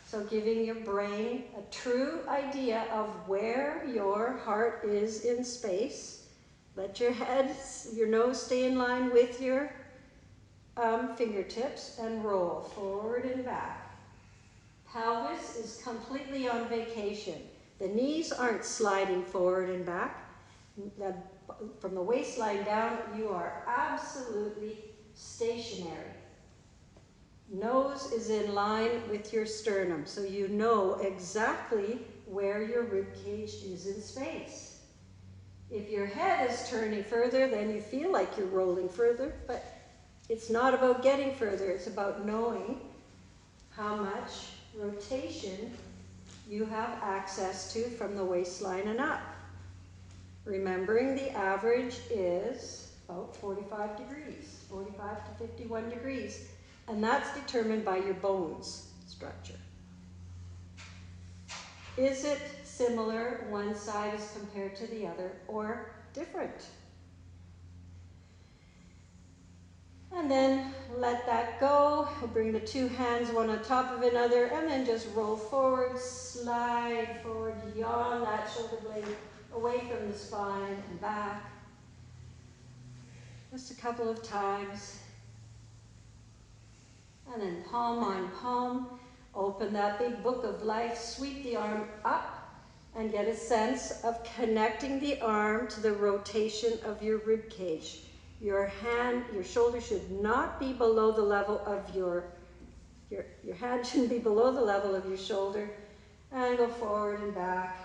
So giving your brain a true idea of where your heart is in space. Let your head, your nose stay in line with your fingertips, and roll forward and back. Pelvis is completely on vacation. The knees aren't sliding forward and back. From the waistline down, you are absolutely stationary. Nose is in line with your sternum, so you know exactly where your rib cage is in space. If your head is turning further, then you feel like you're rolling further, but it's not about getting further. It's about knowing how much rotation you have access to from the waistline and up. Remembering the average is about 45 degrees, 45 to 51 degrees, and that's determined by your bones structure. Is it similar, one side as compared to the other, or different? And then let that go. We'll bring the two hands one on top of another and then just roll forward, slide forward, yawn that shoulder blade away from the spine and back. Just a couple of times. And then palm on palm, open that big book of life, sweep the arm up and get a sense of connecting the arm to the rotation of your rib cage. Your shoulder should not be below the level of your hand shouldn't be below the level of your shoulder. And go forward and back.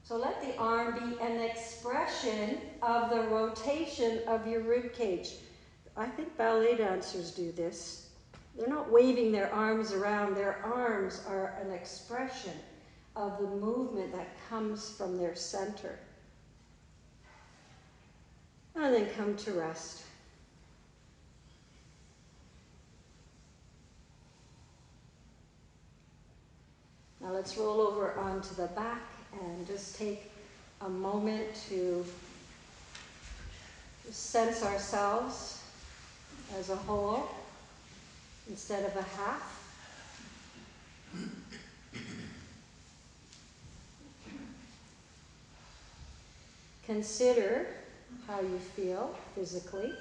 So let the arm be an expression of the rotation of your rib cage. I think ballet dancers do this. They're not waving their arms around. Their arms are an expression of the movement that comes from their center. And then come to rest. Now let's roll over onto the back and just take a moment to sense ourselves as a whole instead of a half. Consider how you feel physically.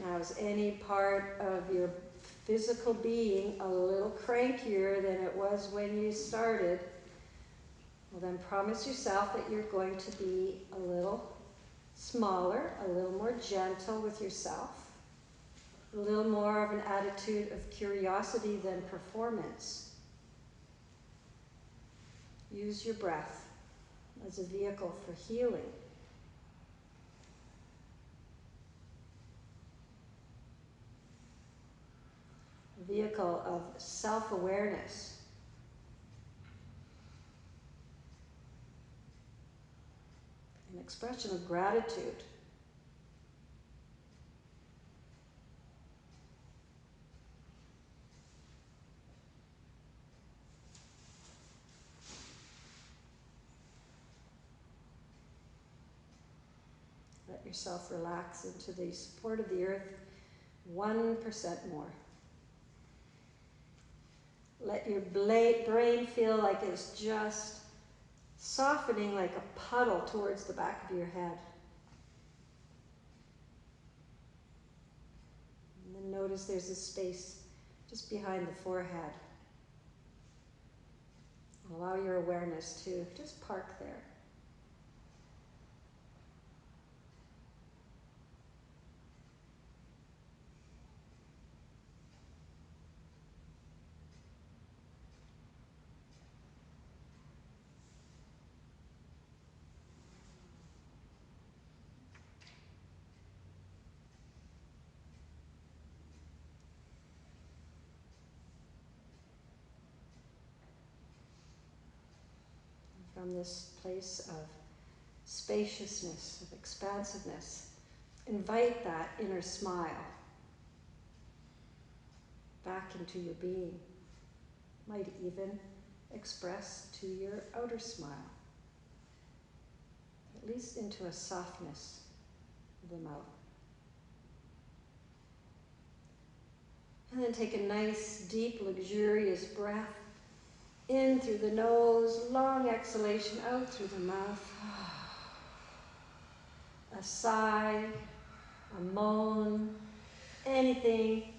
Now, is any part of your physical being a little crankier than it was when you started? Well, then promise yourself that you're going to be a little smaller, a little more gentle with yourself, a little more of an attitude of curiosity than performance. Use your breath as a vehicle for healing. A vehicle of self-awareness. An expression of gratitude. Let yourself relax into the support of the earth 1% more. Let your brain feel like it's just softening like a puddle towards the back of your head. And then notice there's a space just behind the forehead. Allow your awareness to just park there. From this place of spaciousness, of expansiveness, invite that inner smile back into your being. Might even express to your outer smile, at least into a softness of the mouth. And then take a nice, deep, luxurious breath in through the nose, long exhalation out through the mouth. A sigh, a moan, anything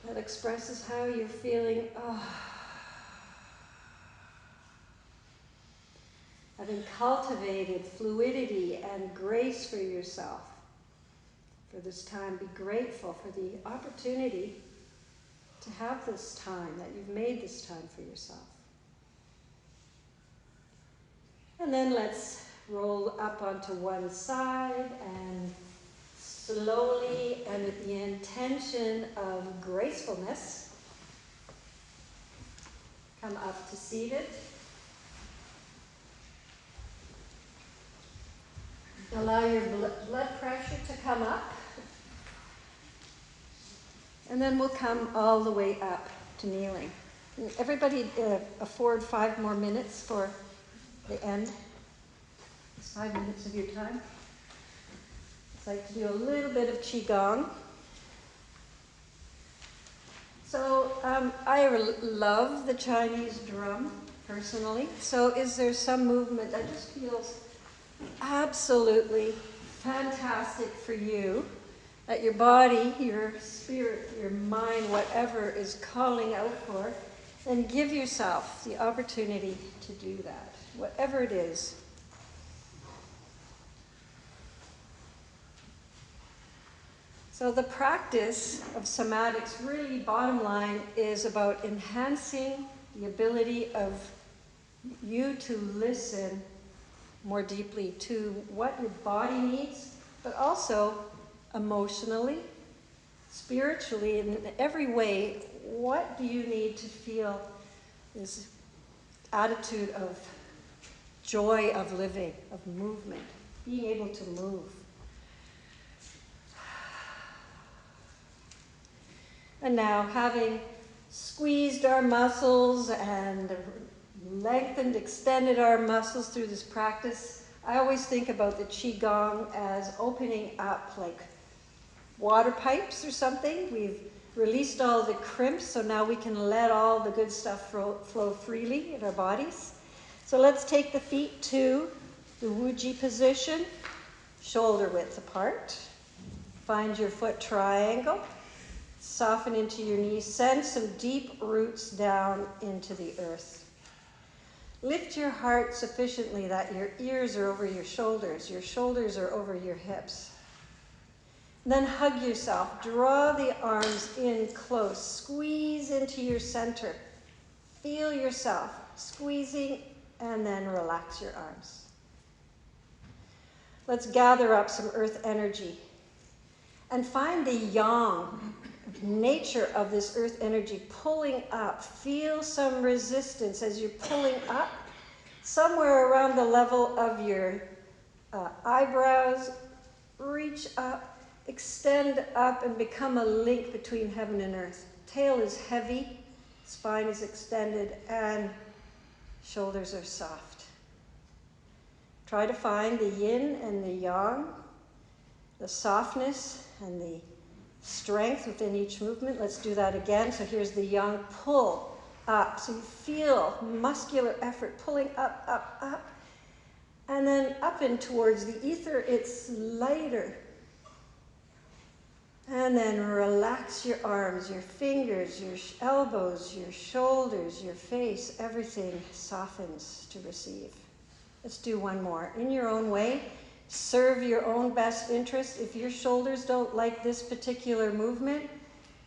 that expresses how you're feeling. Having cultivated fluidity and grace for yourself for this time, be grateful for the opportunity to have this time, that you've made this time for yourself. And then let's roll up onto one side and slowly and with the intention of gracefulness, come up to seated. Allow your blood pressure to come up And then we'll come all the way up to kneeling. Everybody afford 5 more minutes for the end. It's 5 minutes of your time. I'd like to do a little bit of Qigong. So I love the Chinese drum, personally. So is there some movement that just feels absolutely fantastic for you, that your body, your spirit, your mind, whatever is calling out for, and give yourself the opportunity to do that, whatever it is. So the practice of somatics, really bottom line, is about enhancing the ability of you to listen more deeply to what your body needs, but also emotionally, spiritually, in every way. What do you need to feel this attitude of joy of living, of movement, being able to move? And now, having squeezed our muscles and lengthened, extended our muscles through this practice, I always think about the Qigong as opening up like water pipes or something. We've released all the crimps, so now we can let all the good stuff flow freely in our bodies. So let's take the feet to the Wuji position, shoulder width apart. Find your foot triangle. Soften into your knees. Send some deep roots down into the earth. Lift your heart sufficiently that your ears are over your shoulders are over your hips. Then hug yourself. Draw the arms in close. Squeeze into your center. Feel yourself squeezing, and then relax your arms. Let's gather up some earth energy and find the yang, nature of this earth energy pulling up. Feel some resistance as you're pulling up, somewhere around the level of your eyebrows. Reach up, extend up, and become a link between heaven and earth. Tail is heavy, spine is extended, and shoulders are soft. Try to find the yin and the yang, the softness and the strength within each movement. Let's do that again. So here's the yang, pull up. So you feel muscular effort pulling up, up, up. And then up and towards the ether, it's lighter. And then relax your arms, your fingers, your elbows, your shoulders, your face. Everything softens to receive. Let's do one more. In your own way, serve your own best interest. If your shoulders don't like this particular movement,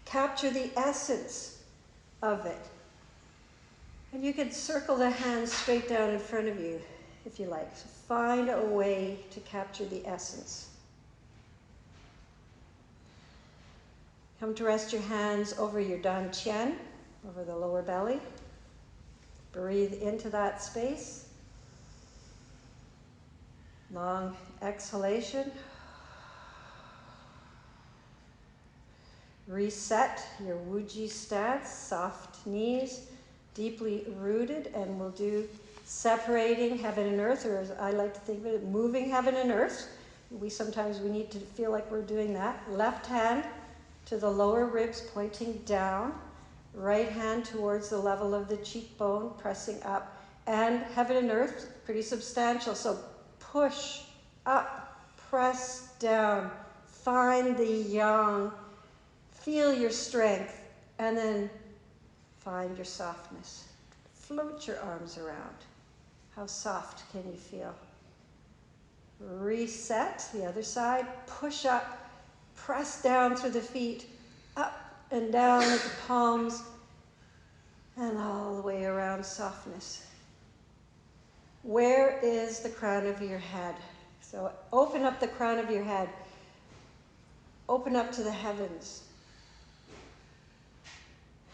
capture the essence of it. And you can circle the hands straight down in front of you if you like. So find a way to capture the essence. Come to rest your hands over your Dan Qian, over the lower belly. Breathe into that space. Long exhalation. Reset your Wuji stance, soft knees, deeply rooted, and we'll do separating heaven and earth, or as I like to think of it, moving heaven and earth. Sometimes we need to feel like we're doing that. Left hand to the lower ribs, pointing down. Right hand towards the level of the cheekbone, pressing up. And heaven and earth, pretty substantial, so push up, press down, find the yang, feel your strength, and then find your softness. Float your arms around. How soft can you feel? Reset, the other side, push up, press down through the feet, up and down with the palms, and all the way around softness. Where is the crown of your head? So open up the crown of your head. Open up to the heavens.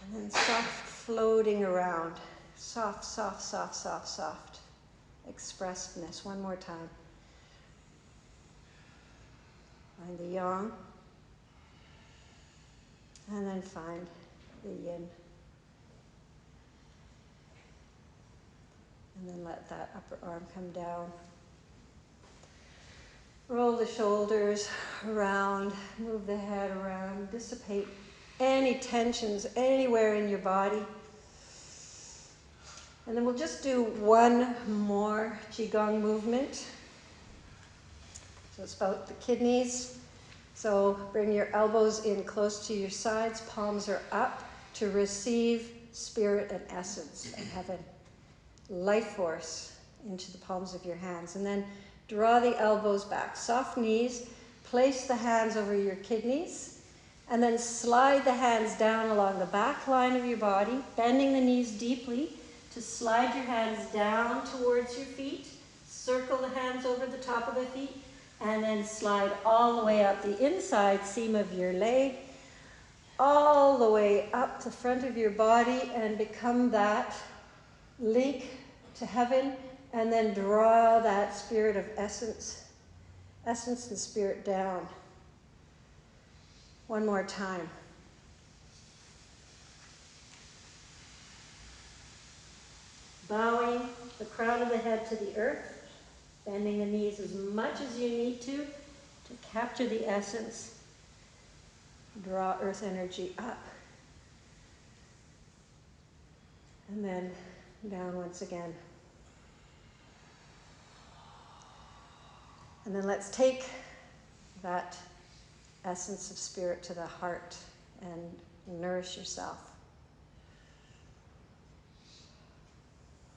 And then soft floating around. Soft, soft, soft, soft, soft. Expressedness. One more time. Find the yang. And then find the yin. And then let that upper arm come down. Roll the shoulders around, move the head around, dissipate any tensions anywhere in your body. And then we'll just do one more Qigong movement. So it's about the kidneys. So bring your elbows in close to your sides, palms are up to receive spirit and essence of heaven. Life force into the palms of your hands. And then draw the elbows back. Soft knees. Place the hands over your kidneys. And then slide the hands down along the back line of your body, bending the knees deeply to slide your hands down towards your feet. Circle the hands over the top of the feet. And then slide all the way up the inside seam of your leg, all the way up the front of your body, and become that link to heaven, and then draw that spirit of essence and spirit down. One more time. Bowing the crown of the head to the earth, bending the knees as much as you need to capture the essence. Draw earth energy up. And then down once again. And then let's take that essence of spirit to the heart and nourish yourself.